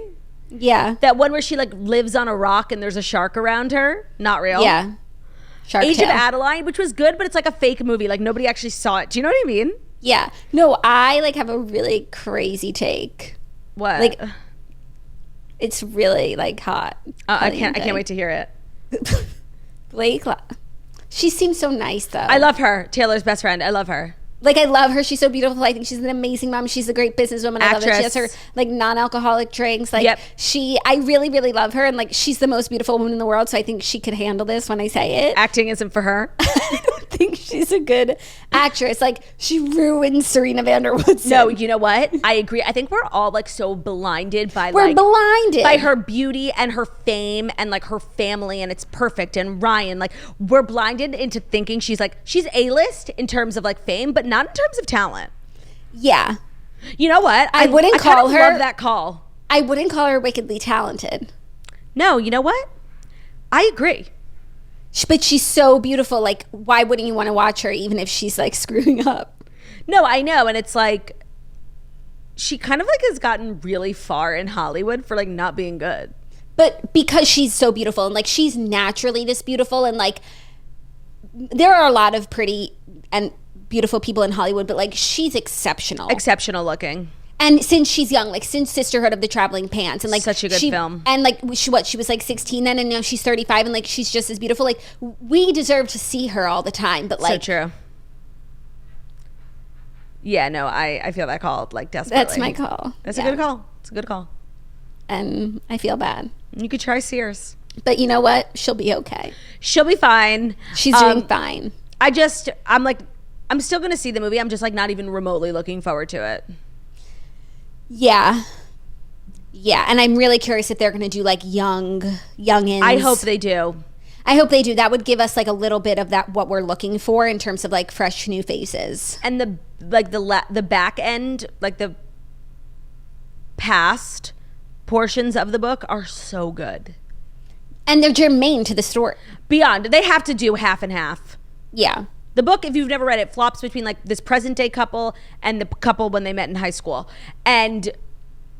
Yeah. That one where she like lives on a rock and there's a shark around her. Not real. Yeah. Shark Age Tale. of Adeline, which was good, but it's like a fake movie. Like, nobody actually saw it. Do you know what I mean? Yeah. No, I like have a really crazy take. What? Like, it's really like hot. I can't wait to hear it. Blake, she seems so nice though. I love her. Taylor's best friend. I love her. Like, I love her. She's so beautiful. I think she's an amazing mom. She's a great businesswoman. I love that she has her like non-alcoholic drinks. Like, I really, really love her. And like, she's the most beautiful woman in the world. So I think she could handle this when I say it. Acting isn't for her. I don't think she's a good actress. Like, she ruined Serena van der Woodsen. No, you know what? I agree. I think we're all like so blinded by by her beauty and her fame and like her family, and it's perfect. And Ryan, like, we're blinded into thinking she's A-list in terms of like fame, but not in terms of talent. Yeah. You know what? I wouldn't call her. Love that call. I wouldn't call her wickedly talented. No, you know what? I agree. But she's so beautiful. Like, why wouldn't you want to watch her even if she's like screwing up? No, I know. And it's like, she kind of like has gotten really far in Hollywood for like not being good. But because she's so beautiful and like she's naturally this beautiful, and like there are a lot of pretty and beautiful people in Hollywood, but like she's exceptional looking. And since she's young, like since Sisterhood of the Traveling Pants, and like such a good film. And like she was like 16 then, and now she's 35, and like she's just as beautiful. Like, we deserve to see her all the time. But like, so true. Yeah, no, I feel that call like desperately. That's my call. That's a good call. It's a good call. And I feel bad. You could try Sears. But you know what? She'll be okay. She'll be fine. She's doing fine. I'm still going to see the movie. I'm just like not even remotely looking forward to it. Yeah. Yeah. And I'm really curious if they're going to do like youngins. I hope they do. That would give us like a little bit of that, what we're looking for in terms of like fresh new faces. And the back end, like the past portions of the book are so good. And they're germane to the story. Beyond. They have to do half and half. Yeah. The book, if you've never read it, flops between like this present day couple and the couple when they met in high school. And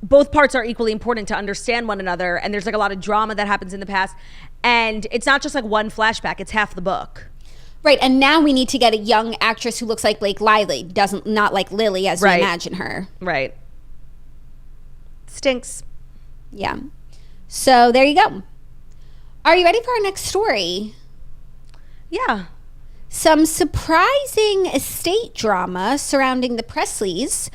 both parts are equally important to understand one another. And there's like a lot of drama that happens in the past. And it's not just like one flashback, it's half the book. Right. And now we need to get a young actress who looks like Blake Lively, not like Lily as we imagine her. Right. Stinks. Yeah. So there you go. Are you ready for our next story? Yeah. Some surprising estate drama surrounding the Presleys.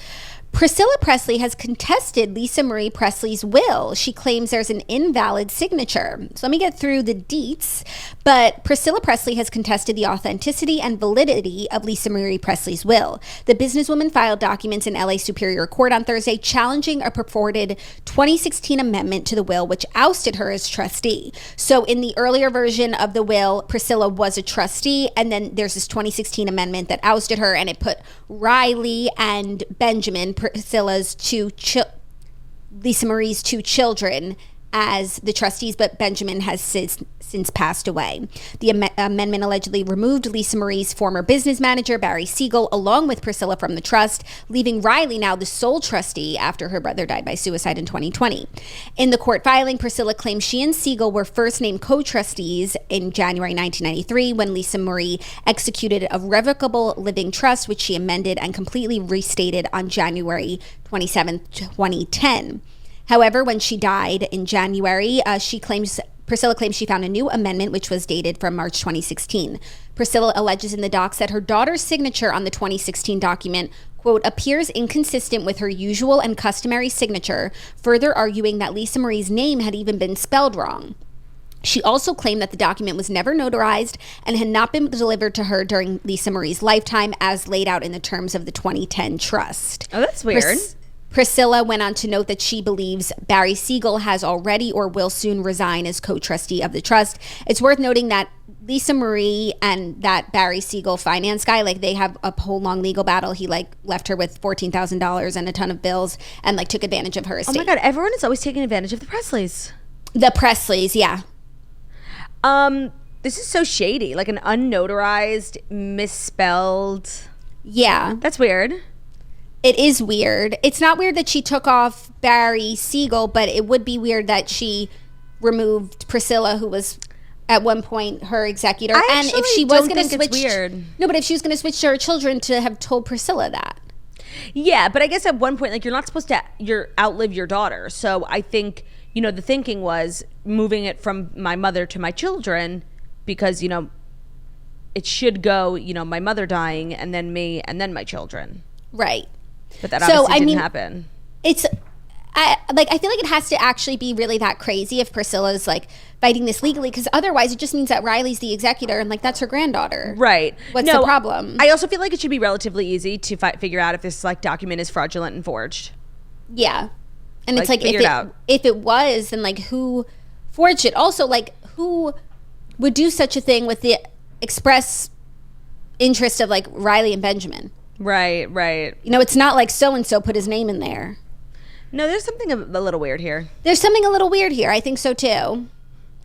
Priscilla Presley has contested Lisa Marie Presley's will. She claims there's an invalid signature. So let me get through the deets. But Priscilla Presley has contested the authenticity and validity of Lisa Marie Presley's will. The businesswoman filed documents in LA Superior Court on Thursday challenging a purported 2016 amendment to the will which ousted her as trustee. So in the earlier version of the will, Priscilla was a trustee, and then there's this 2016 amendment that ousted her, and it put Riley and Benjamin, Lisa Marie's two children, as the trustees, but Benjamin has since passed away. The amendment allegedly removed Lisa Marie's former business manager, Barry Siegel, along with Priscilla from the trust, leaving Riley now the sole trustee after her brother died by suicide in 2020. In the court filing, Priscilla claims she and Siegel were first named co-trustees in January 1993 when Lisa Marie executed a revocable living trust, which she amended and completely restated on January 27, 2010. However, when she died in January, Priscilla claims she found a new amendment, which was dated from March 2016. Priscilla alleges in the docs that her daughter's signature on the 2016 document, quote, appears inconsistent with her usual and customary signature, further arguing that Lisa Marie's name had even been spelled wrong. She also claimed that the document was never notarized and had not been delivered to her during Lisa Marie's lifetime, as laid out in the terms of the 2010 trust. Oh, that's weird. Priscilla went on to note that she believes Barry Siegel has already or will soon resign as co-trustee of the trust. It's worth noting that Lisa Marie and that Barry Siegel finance guy, like, they have a whole long legal battle. He like left her with $14,000 and a ton of bills and like took advantage of her estate. Oh my God, everyone is always taking advantage of the Presleys. The Presleys, yeah. This is so shady. Like an unnotarized, misspelled. Yeah. That's weird. It is weird. It's not weird that she took off Barry Siegel, but it would be weird that she removed Priscilla, who was at one point her executor. And if she was going to switch, weird. No, but if she was going to switch to her children, to have told Priscilla that. Yeah, but I guess at one point, like, you're not supposed to outlive your daughter. So I think, you know, the thinking was moving it from my mother to my children, because, you know, it should go, you know, my mother dying and then me and then my children. Right. But that obviously didn't happen. I feel like it has to actually be really that crazy if Priscilla's like fighting this legally, because otherwise it just means that Riley's the executor and like that's her granddaughter. Right. What's the problem? I also feel like it should be relatively easy to figure out if this like document is fraudulent and forged. Yeah. And it's like if it was, then like who forged it? Also, like, who would do such a thing with the express interest of like Riley and Benjamin? Right, right. You know, it's not like so-and-so put his name in there. No, there's something a little weird here. There's something a little weird here. I think so too. I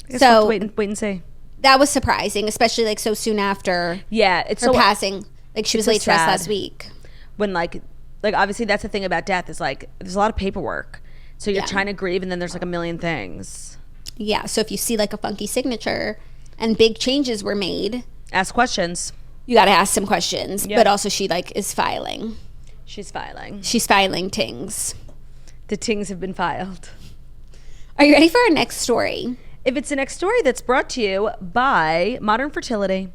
guess we'll have to wait and see. That was surprising, especially like so soon after her passing. Like she was laid to rest last week. When like obviously that's the thing about death, is like there's a lot of paperwork. So you're trying to grieve and then there's like a million things. Yeah. So if you see like a funky signature and big changes were made, ask questions. You got to ask some questions. Yep. But also she like is filing. She's filing tings. The tings have been filed. Are you ready for our next story? If it's the next story, that's brought to you by Modern Fertility.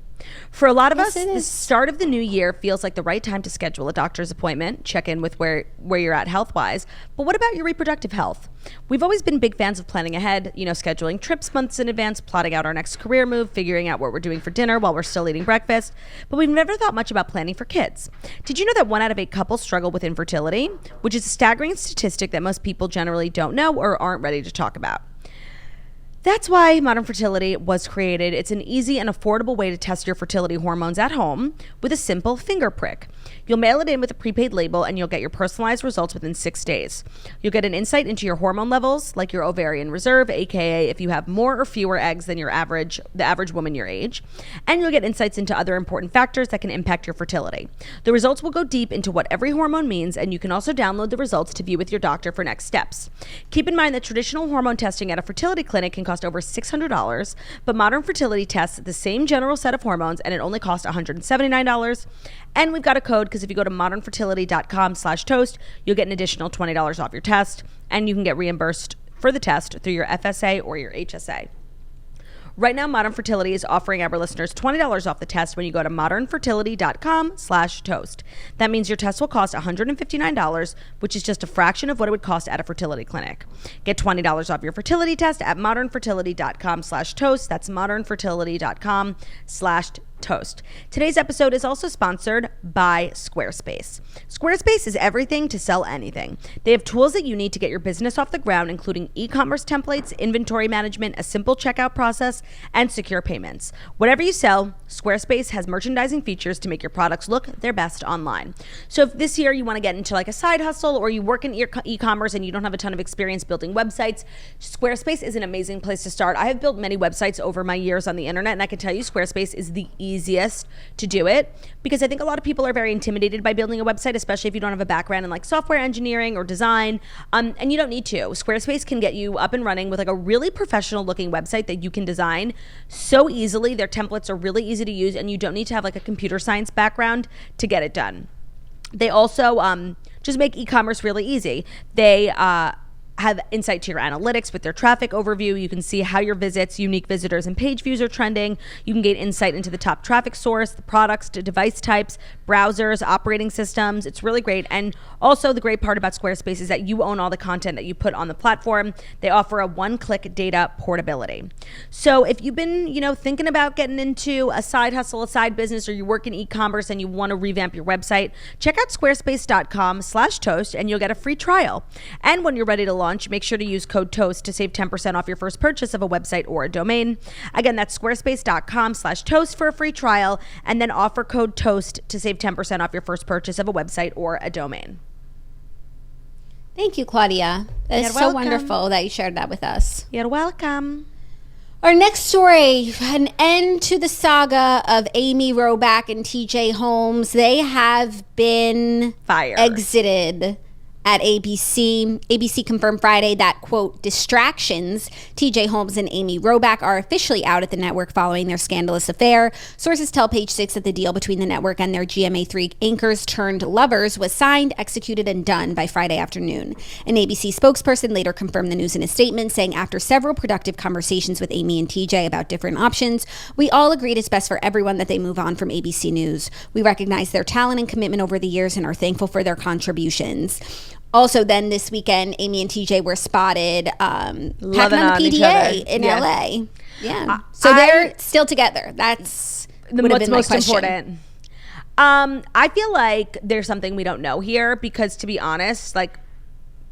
For a lot of us, the start of the new year feels like the right time to schedule a doctor's appointment, check in with where you're at health-wise. But what about your reproductive health? We've always been big fans of planning ahead, you know, scheduling trips months in advance, plotting out our next career move, figuring out what we're doing for dinner while we're still eating breakfast. But we've never thought much about planning for kids. Did you know that 1 out of 8 couples struggle with infertility, which is a staggering statistic that most people generally don't know or aren't ready to talk about? That's why Modern Fertility was created. It's an easy and affordable way to test your fertility hormones at home with a simple finger prick. You'll mail it in with a prepaid label and you'll get your personalized results within 6 days. You'll get an insight into your hormone levels, like your ovarian reserve, aka if you have more or fewer eggs than the average woman your age. And you'll get insights into other important factors that can impact your fertility. The results will go deep into what every hormone means, and you can also download the results to view with your doctor for next steps. Keep in mind that traditional hormone testing at a fertility clinic can cost over $600, but Modern Fertility tests the same general set of hormones and it only costs $179. And we've got a code, because if you go to modernfertility.com/toast, you'll get an additional $20 off your test, and you can get reimbursed for the test through your FSA or your HSA. Right now, Modern Fertility is offering our listeners $20 off the test when you go to modernfertility.com/toast. That means your test will cost $159, which is just a fraction of what it would cost at a fertility clinic. Get $20 off your fertility test at modernfertility.com/toast. That's modernfertility.com/toast. Today's episode is also sponsored by Squarespace. Squarespace is everything to sell anything. They have tools that you need to get your business off the ground, including e-commerce templates, inventory management, a simple checkout process, and secure payments. Whatever you sell, Squarespace has merchandising features to make your products look their best online. So if this year you want to get into like a side hustle, or you work in e-commerce and you don't have a ton of experience building websites, Squarespace is an amazing place to start. I have built many websites over my years on the internet, and I can tell you Squarespace is the easiest to do it, because I think a lot of people are very intimidated by building a website, especially if you don't have a background in like software engineering or design, and you don't need to. Squarespace can get you up and running with like a really professional looking website that you can design so easily. Their templates are really easy to use, and you don't need to have like a computer science background to get it done. They also just make e-commerce really easy. They have insight to your analytics with their traffic overview. You can see how your visits, unique visitors, and page views are trending. You can gain insight into the top traffic source, the products, the device types, browsers, operating systems. It's really great. And also the great part about Squarespace is that you own all the content that you put on the platform. They offer a one-click data portability. So if you've been, thinking about getting into a side hustle, a side business, or you work in e-commerce and you want to revamp your website, check out squarespace.com/toast and you'll get a free trial. And when you're ready to launch, make sure to use code TOAST to save 10% off your first purchase of a website or a domain. Again, that's squarespace.com/toast for a free trial, and then offer code TOAST to save 10% off your first purchase of a website or a domain. Thank you, Claudia. That is so wonderful that you shared that with us. You're welcome. Our next story, an end to the saga of Amy Robach and TJ Holmes. They have been fired, exited at ABC. ABC confirmed Friday that, quote, distractions, TJ Holmes and Amy Robach are officially out at the network following their scandalous affair. Sources tell Page Six that the deal between the network and their GMA3 anchors turned lovers was signed, executed, and done by Friday afternoon. An ABC spokesperson later confirmed the news in a statement, saying, after several productive conversations with Amy and TJ about different options, we all agreed it's best for everyone that they move on from ABC News. We recognize their talent and commitment over the years and are thankful for their contributions. Also, then this weekend, Amy and TJ were spotted packing on the PDA in LA. Yeah. So they're still together. That's what's most important. I feel like there's something we don't know here because, to be honest, like,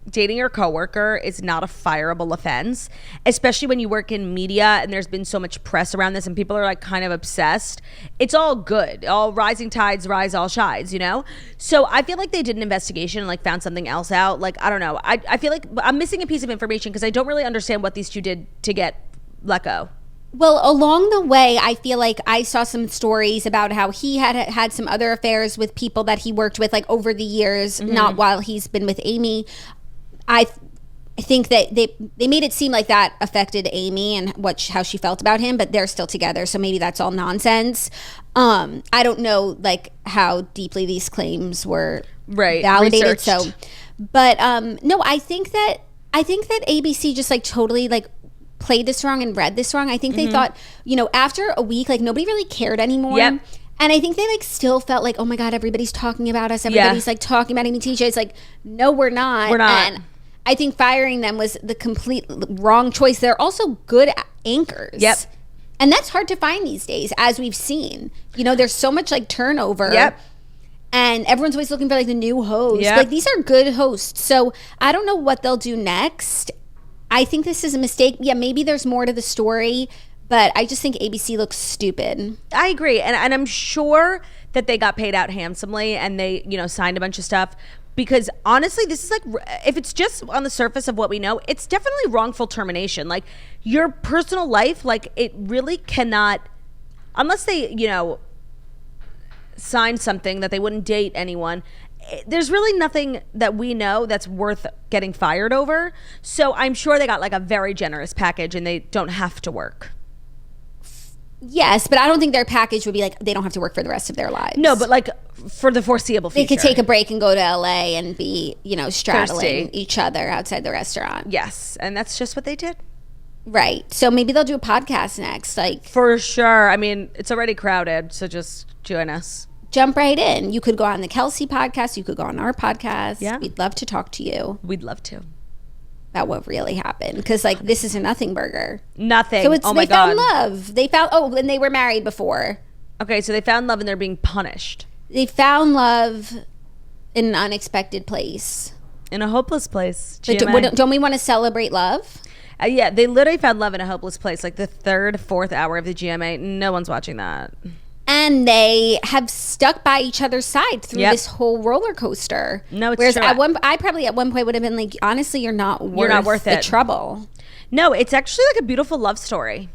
dating your coworker is not a fireable offense, especially when you work in media and there's been so much press around this and people are like kind of obsessed. It's all good. All rising tides rise all shides, So I feel like they did an investigation and like found something else out. Like, I don't know. I feel like I'm missing a piece of information because I don't really understand what these two did to get let go. Well, along the way, I feel like I saw some stories about how he had some other affairs with people that he worked with like over the years, not while he's been with Amy. I think that they made it seem like that affected Amy and how she felt about him, but they're still together, so maybe that's all nonsense. I don't know like how deeply these claims were validated. Researched. But no, I think that ABC just like totally like played this wrong and read this wrong. I think they thought, after a week, like nobody really cared anymore. Yep. And I think they like still felt like, oh my God, everybody's talking about us. Everybody's like talking about Amy and TJ. It's like, no, we're not. We're not. And I think firing them was the complete wrong choice. They're also good anchors. Yep. And that's hard to find these days, as we've seen. There's so much like turnover. Yep. And everyone's always looking for like the new host. Yep. Like these are good hosts. So I don't know what they'll do next. I think this is a mistake. Yeah, maybe there's more to the story, but I just think ABC looks stupid. I agree. And I'm sure that they got paid out handsomely and they, signed a bunch of stuff. Because honestly, this is like, if it's just on the surface of what we know, it's definitely wrongful termination. Like your personal life, like it really cannot, unless they, sign something that they wouldn't date anyone. There's really nothing that we know that's worth getting fired over. So I'm sure they got like a very generous package and they don't have to work. Yes, but I don't think their package would be like they don't have to work for the rest of their lives. No, but like for the foreseeable future. They could take a break and go to LA and be, straddling Thirsty. each other outside the restaurant. Yes, and that's just what they did. Right. So maybe they'll do a podcast next. Like for sure. I mean, it's already crowded, so just join us. Jump right in. You could go on the Kelce podcast. You could go on our podcast. Yeah. We'd love to talk to you. We'd love to. About what really happened. Because, like, this is a nothing burger. Nothing. So it's, oh, my they God. found love. And they were married before. Okay, so they found love and they're being punished. They found love in an unexpected place. In a hopeless place. But don't we want to celebrate love? Yeah, they literally found love in a hopeless place. Like the third, fourth hour of the GMA. No one's watching that. And they have stuck by each other's side through this whole roller coaster. No, it's Whereas true. I probably at one point would have been like, honestly, you're not worth the trouble. No, it's actually like a beautiful love story.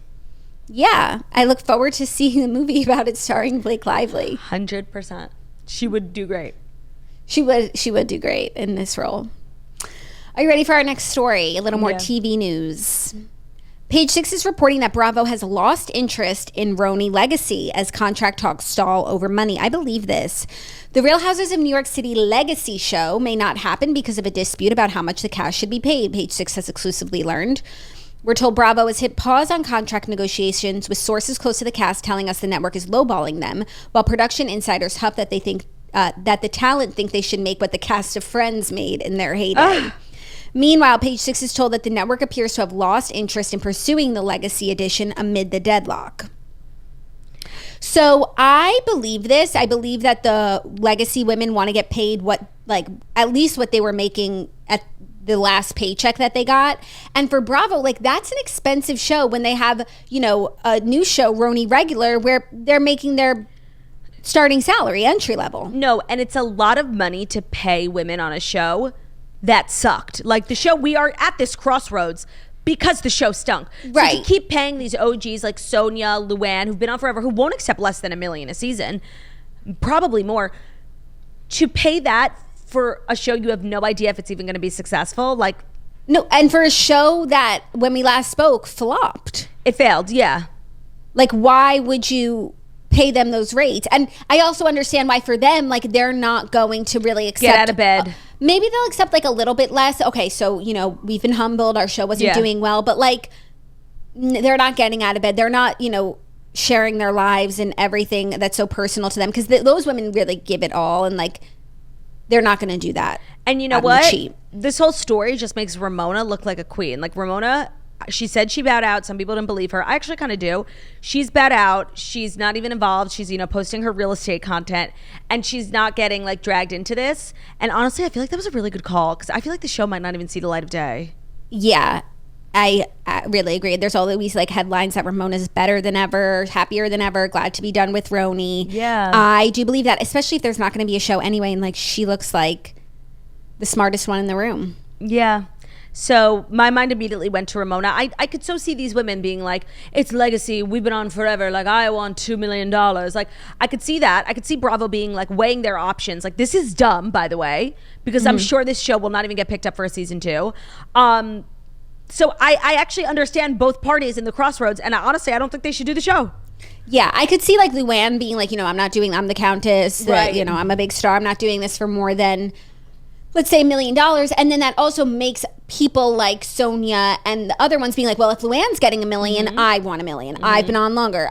Yeah. I look forward to seeing the movie about it starring Blake Lively. 100%. She would do great. She would do great in this role. Are you ready for our next story? A little more TV news. Page Six is reporting that Bravo has lost interest in RHONY Legacy as contract talks stall over money. I believe this. The Real Houses of New York City Legacy show may not happen because of a dispute about how much the cast should be paid, Page Six has exclusively learned. We're told Bravo has hit pause on contract negotiations, with sources close to the cast telling us the network is lowballing them, while production insiders huff that they think that the talent think they should make what the cast of Friends made in their heyday. Meanwhile, Page Six is told that the network appears to have lost interest in pursuing the Legacy edition amid the deadlock. So I believe this. I believe that the Legacy women want to get paid at least what they were making at the last paycheck that they got. And for Bravo, that's an expensive show when they have, a new show, RHONY Regular, where they're making their starting salary entry level. No, and it's a lot of money to pay women on a show that sucked. Like the show, we are at this crossroads because the show stunk. Right. So to keep paying these OGs like Sonia, Luann, who've been on forever, who won't accept less than $1 million a season, probably more, to pay that for a show you have no idea if it's even going to be successful, no, and for a show that when we last spoke flopped. It failed, yeah. Why would you pay them those rates? And I also understand why for them, they're not going to really accept. Get out of bed. Maybe they'll accept a little bit less. Okay, so we've been humbled. Our show wasn't doing well, but they're not getting out of bed. They're not sharing their lives and everything that's so personal to them, because those women really give it all, and they're not going to do that. And you know what? This whole story just makes Ramona look like a queen. Ramona, she said she bowed out. Some people didn't believe her. I actually kind of do. She's bowed out. She's not even involved. She's, posting her real estate content, and she's not getting dragged into this. And honestly, I feel like that was a really good call, because I feel like the show might not even see the light of day. Yeah, I really agree. There's always headlines that Ramona's better than ever, happier than ever, glad to be done with RHONY. Yeah. I do believe that, especially if there's not going to be a show anyway, and she looks like the smartest one in the room. Yeah. So my mind immediately went to Ramona. I could so see these women being like, it's Legacy, we've been on forever, I want $2 million. I could see that. I could see Bravo being weighing their options. This is dumb, by the way, because I'm sure this show will not even get picked up for a season 2. So I actually understand both parties in the crossroads, and honestly, I don't think they should do the show. Yeah, I could see Luann being I'm the Countess, right. I'm a big star, I'm not doing this for more than, let's say, $1 million. And then that also makes people like Sonia and the other ones being well, if Luann's getting $1 million, I want $1 million. I've been on longer,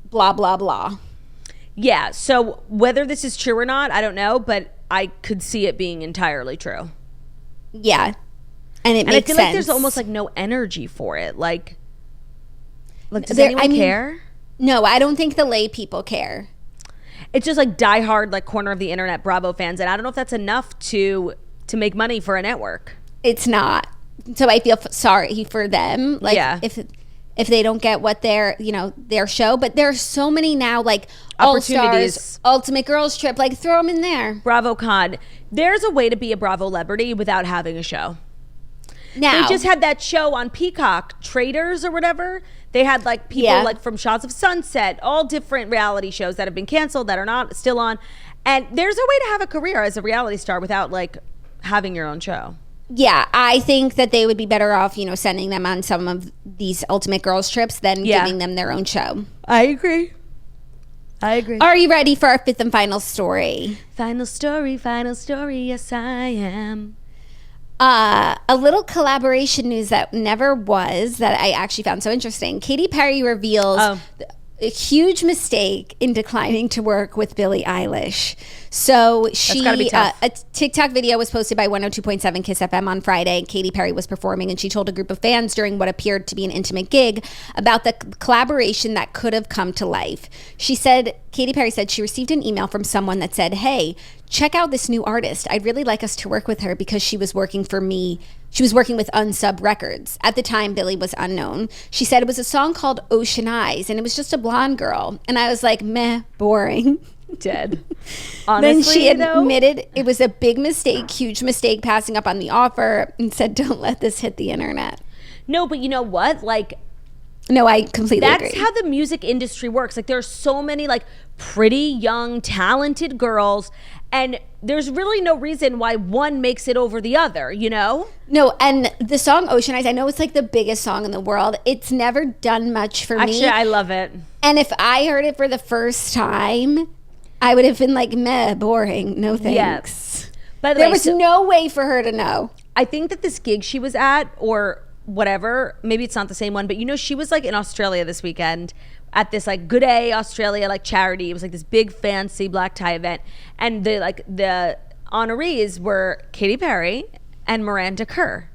blah, blah, blah. Yeah, so whether this is true or not, I don't know, but I could see it being entirely true. Yeah, and it makes sense. I feel there's almost no energy for it. Does anyone care? No, I don't think the lay people care. It's just diehard corner of the internet Bravo fans, and I don't know if that's enough to make money for a network. It's not. So I feel sorry for them. If they don't get what their show, but there are so many now All Stars, Ultimate Girls Trip, throw them in there. BravoCon. There's a way to be a Bravo celebrity without having a show. Now, they just had that show on Peacock, Traders or whatever. They had people from Shots of Sunset, all different reality shows that have been canceled, that are not still on. And there's a way to have a career as a reality star without having your own show. Yeah, I think that they would be better off, sending them on some of these Ultimate Girls Trips than giving them their own show. I agree. Are you ready for our fifth and final story? Final story, yes I am. A little collaboration news that never was, that I actually found so interesting. Katy Perry reveals a huge mistake in declining to work with Billie Eilish. So a TikTok video was posted by 102.7 Kiss FM on Friday. Katy Perry was performing, and she told a group of fans during what appeared to be an intimate gig about the collaboration that could have come to life. Katy Perry said she received an email from someone that said, "Hey, check out this new artist. I'd really like us to work with her because she was working for me. She was working with Unsub Records." At the time, Billie was unknown. She said it was a song called Ocean Eyes, and it was just a blonde girl. And I was like, meh, boring. Dead. Honestly, then she admitted it was a big mistake, huge mistake, passing up on the offer, and said, "Don't let this hit the internet." No, but you know what? No, I completely agree. That's how the music industry works. Like, there are so many like pretty young, talented girls, and there's really no reason why one makes it over the other, you know? No, and the song Ocean Eyes, I know it's like the biggest song in the world. It's never done much for me. Actually, I love it. And if I heard it for the first time, I would have been like, meh, boring. No thanks. Yeah. By the there way, was no way for her to know. I think that this gig she was at, or whatever, maybe it's not the same one, but you know, she was like in Australia this weekend at this like Good Day Australia like charity. It was like this big fancy black tie event, and the honorees were Katy Perry and Miranda Kerr,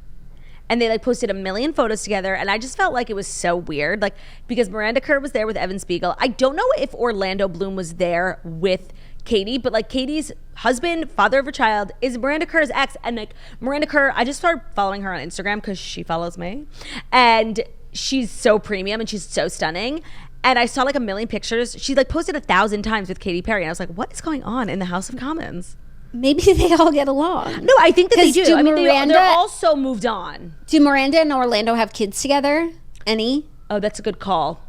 and they like posted a million photos together, and I just felt like it was so weird, like, because Miranda Kerr was there with Evan Spiegel. I don't know if Orlando Bloom was there with Katy, but like Katy's husband, father of her child, is Miranda Kerr's ex. And like Miranda Kerr, I just started following her on Instagram because she follows me, and she's so premium and she's so stunning. And I saw like a million pictures. She like posted 1,000 times with Katy Perry, and I was like, what is going on in the House of Commons? Maybe they all get along. No, I think that they do. I mean, Miranda, they're also moved on. Do Miranda and Orlando have kids together? Any? Oh, that's a good call.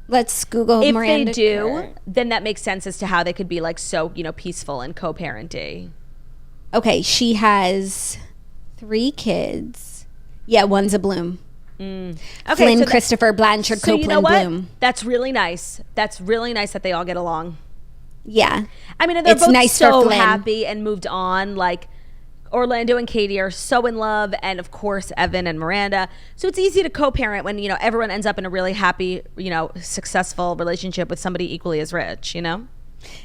Let's Google if Miranda they do, Kerr. Then that makes sense as to how they could be like so, you know, peaceful and co-parenty. Okay, she has 3 kids. Yeah, one's a Bloom. Okay, Flynn, so Christopher, Blanchard, so Copeland, you know what? Bloom. That's really nice. That's really nice that they all get along. Yeah. I mean, they're It's both nice so for Flynn. happy and moved on. Like, Orlando and Katy are so in love, and of course Evan and Miranda. So it's easy to co-parent when, you know, everyone ends up in a really happy, you know, successful relationship with somebody equally as rich, you know?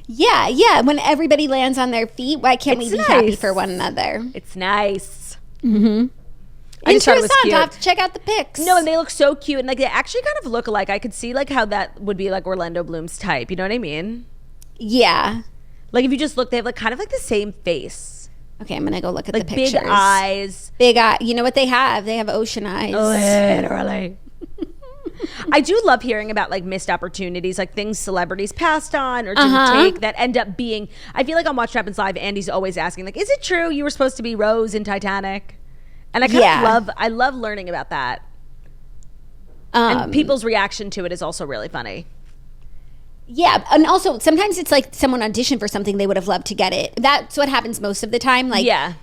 Yeah. When everybody lands on their feet, why can't we be happy for one another? It's nice. Mm-hmm. I just thought it was Interessant. cute. I'll have to check out the pics. No, and they look so cute, and like they actually kind of look alike. I could see like how that would be like Orlando Bloom's type. You know what I mean? Yeah. Like if you just look, they have like kind of like the same face. Okay, I'm gonna go look at Like the pictures. big eyes. Big eye. You know what they have? They have ocean eyes. Literally. I do love hearing about like missed opportunities, like things celebrities passed on or didn't take that end up being. I feel like on Watch What Happens Live, Andy's always asking, like, is it true you were supposed to be Rose in Titanic? And I kind of love learning about that. And people's reaction to it is also really funny. Yeah, and also sometimes it's like someone auditioned for something they would have loved to get it. That's what happens most of the time. Like, yeah.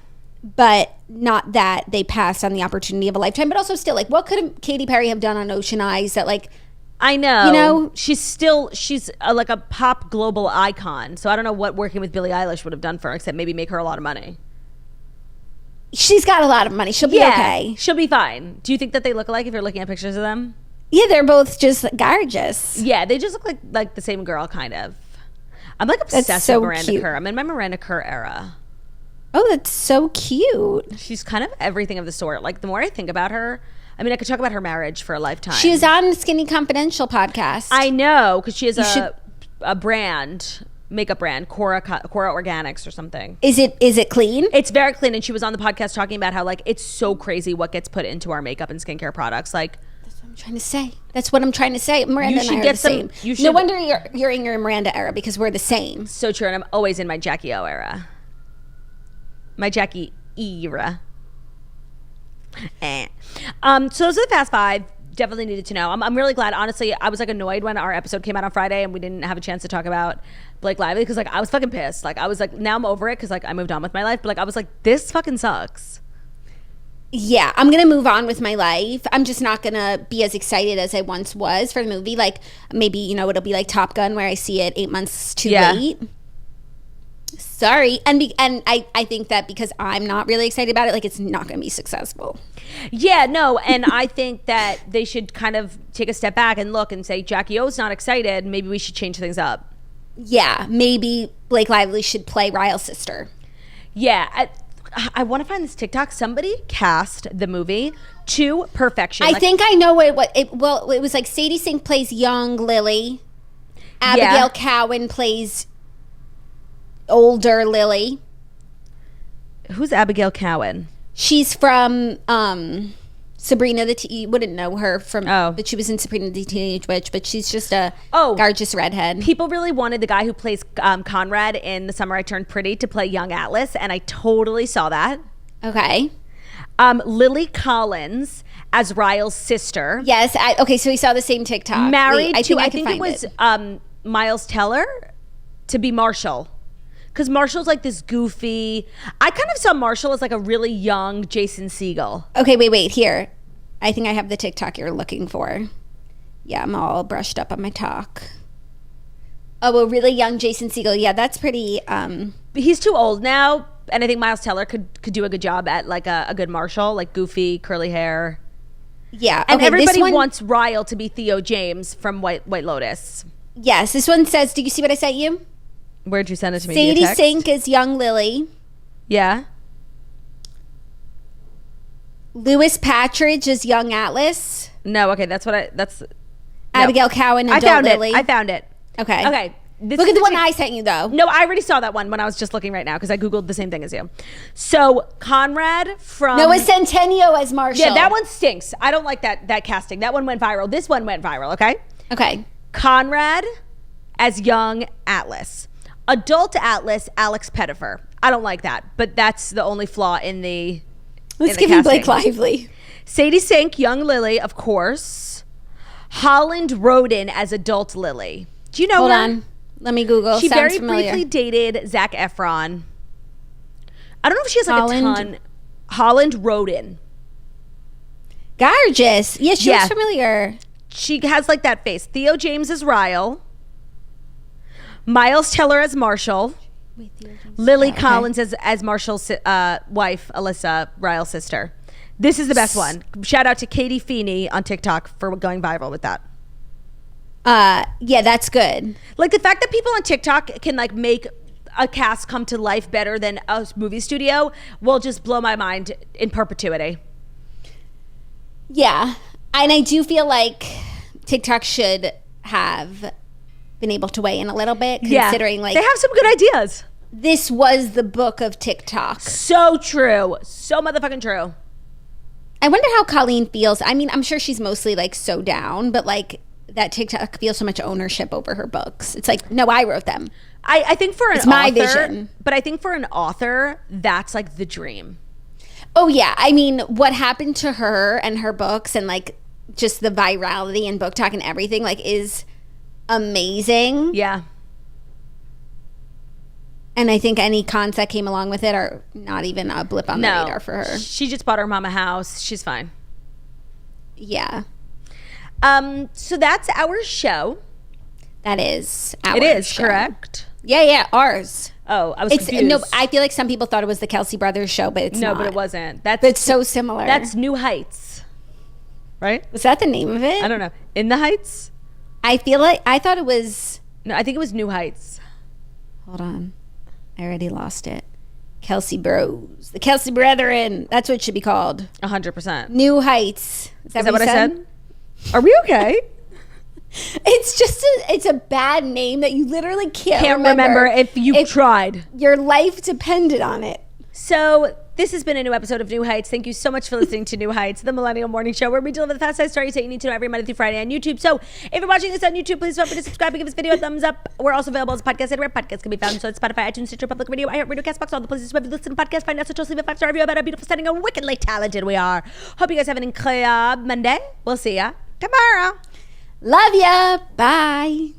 But not that they passed on the opportunity of a lifetime. But also still, like, what could Katy Perry have done on Ocean Eyes that, like, I know. You know? She's like a pop global icon. So I don't know what working with Billie Eilish would have done for her, except maybe make her a lot of money. She's got a lot of money. She'll be okay. She'll be fine. Do you think that they look alike if you're looking at pictures of them? Yeah, they're both just gorgeous. Yeah, they just look like the same girl, kind of. I'm like obsessed with Miranda Kerr. I'm in my Miranda Kerr era. Oh, that's so cute. She's kind of everything of the sort. Like, the more I think about her, I mean, I could talk about her marriage for a lifetime. She is on Skinny Confidential podcast. I know, because she has a brand, makeup brand, Cora Organics or something. Is it clean? It's very clean, and she was on the podcast talking about how, like, it's so crazy what gets put into our makeup and skincare products. Like, that's what I'm trying to say. Miranda and I are the same. No wonder you're in your Miranda era, because we're the same. So true, and I'm always in my Jackie O era. My Jackie era. So those are the fast 5. Definitely needed to know. I'm really glad. Honestly, I was like annoyed when our episode came out on Friday and we didn't have a chance to talk about Blake Lively, because like I was fucking pissed. Like I was like, now I'm over it because like I moved on with my life. But like I was like, this fucking sucks. Yeah, I'm gonna move on with my life. I'm just not gonna be as excited as I once was for the movie. Like maybe, you know, it'll be like Top Gun where I see it 8 months too late. Sorry. And I think that because I'm not really excited about it, like it's not going to be successful. Yeah, no. And I think that they should kind of take a step back and look and say, Jackie O's not excited. Maybe we should change things up. Yeah. Maybe Blake Lively should play Ryle's sister. Yeah. I want to find this TikTok. Somebody cast the movie to perfection. I think I know it was like Sadie Sink plays young Lily. Abigail Cowan plays older Lily. Who's Abigail Cowan? She's from Sabrina you wouldn't know her from, but she was in Sabrina the Teenage Witch, but she's just a gorgeous redhead. People really wanted the guy who plays Conrad in The Summer I Turned Pretty to play young Atlas, and I totally saw that. Okay. Lily Collins as Ryle's sister. Yes. Okay, so we saw the same TikTok. Married Wait, to, I think it was Miles Teller to be Marshall. Because Marshall's like this goofy. I kind of saw Marshall as like a really young Jason Segel. Okay, wait. Here. I think I have the TikTok you're looking for. Yeah, I'm all brushed up on my talk. Oh, a really young Jason Segel. Yeah, that's pretty. He's too old now. And I think Miles Teller could do a good job at like a good Marshall, like goofy, curly hair. Yeah. And everybody wants Ryle to be Theo James from White Lotus. Yes, this one says, do you see what I sent you? Where'd you send it to me? Sadie Sink is young Lily. Yeah. Lewis Patridge is young Atlas. No, okay, that's Abigail Cowan and adult Lily. I found it. Okay. Okay. Look at the one I sent you, though. No, I already saw that one when I was just looking right now because I Googled the same thing as you. So, Conrad from... Noah Centineo as Marshall. Yeah, that one stinks. I don't like that casting. That one went viral. This one went viral, okay? Okay. Conrad as young Atlas. Adult Atlas, Alex Pettifer. I don't like that, but that's the only flaw in the Let's give him Blake Lively. Sadie Sink, young Lily, of course. Holland Roden as adult Lily. Do you know Hold her? on. Let me Google. She Sounds very familiar. briefly dated Zac Efron. I don't know if she has like Holland. a ton. Holland Roden. Gorgeous. Yeah, she looks familiar. She has like that face. Theo James as Ryle. Miles Teller as Marshall. Lily Collins as Marshall's wife, Alyssa, Ryle's sister. This is the best one. Shout out to Katie Feeney on TikTok for going viral with that. Yeah, that's good. Like the fact that people on TikTok can like make a cast come to life better than a movie studio will just blow my mind in perpetuity. Yeah. And I do feel like TikTok should have been able to weigh in a little bit, considering like they have some good ideas. This was the book of TikTok. So true. So motherfucking true. I wonder how Colleen feels. I mean, I'm sure she's mostly like so down, but like that TikTok feels so much ownership over her books. It's like, no, I wrote them. I think for an it's author, my vision. But I think for an author, that's like the dream. Oh yeah. I mean, what happened to her and her books and like just the virality and book talk and everything like is amazing. Yeah. And I think any cons that came along with it are not even a blip on the radar for her. She just bought her mom a house. She's fine. Yeah. So that's our show. That is our It is, show. correct? Yeah, ours. Oh, I was confused. No, I feel like some people thought it was the Kelce brothers show, but it's not. No, but it wasn't. But it's so similar. That's New Heights, right? Was that the name of it? I don't know. In the Heights? I feel like I thought it was. No, I think it was New Heights. Hold on, I already lost it. Kelce Bros, the Kelce Brethren. That's what it should be called. 100%. New Heights. Is that what I said? Are we okay? It's just it's a bad name that you literally can't remember if you tried. Your life depended on it. So this has been a new episode of New Heights. Thank you so much for listening to New Heights, the Millennial Morning Show, where we deliver the fast-sized stories that you need to know every Monday through Friday on YouTube. So if you're watching this on YouTube, please feel free to subscribe and give this video a thumbs up. We're also available as a podcast everywhere podcasts can be found. So it's Spotify, iTunes, Stitcher, Public Radio, iHeartRadio, CastBox, all the places where you listen to podcasts. Find us, leave a 5-star review about how beautiful, stunning, and wickedly talented we are. Hope you guys have an incredible Monday. We'll see ya tomorrow. Love ya. Bye.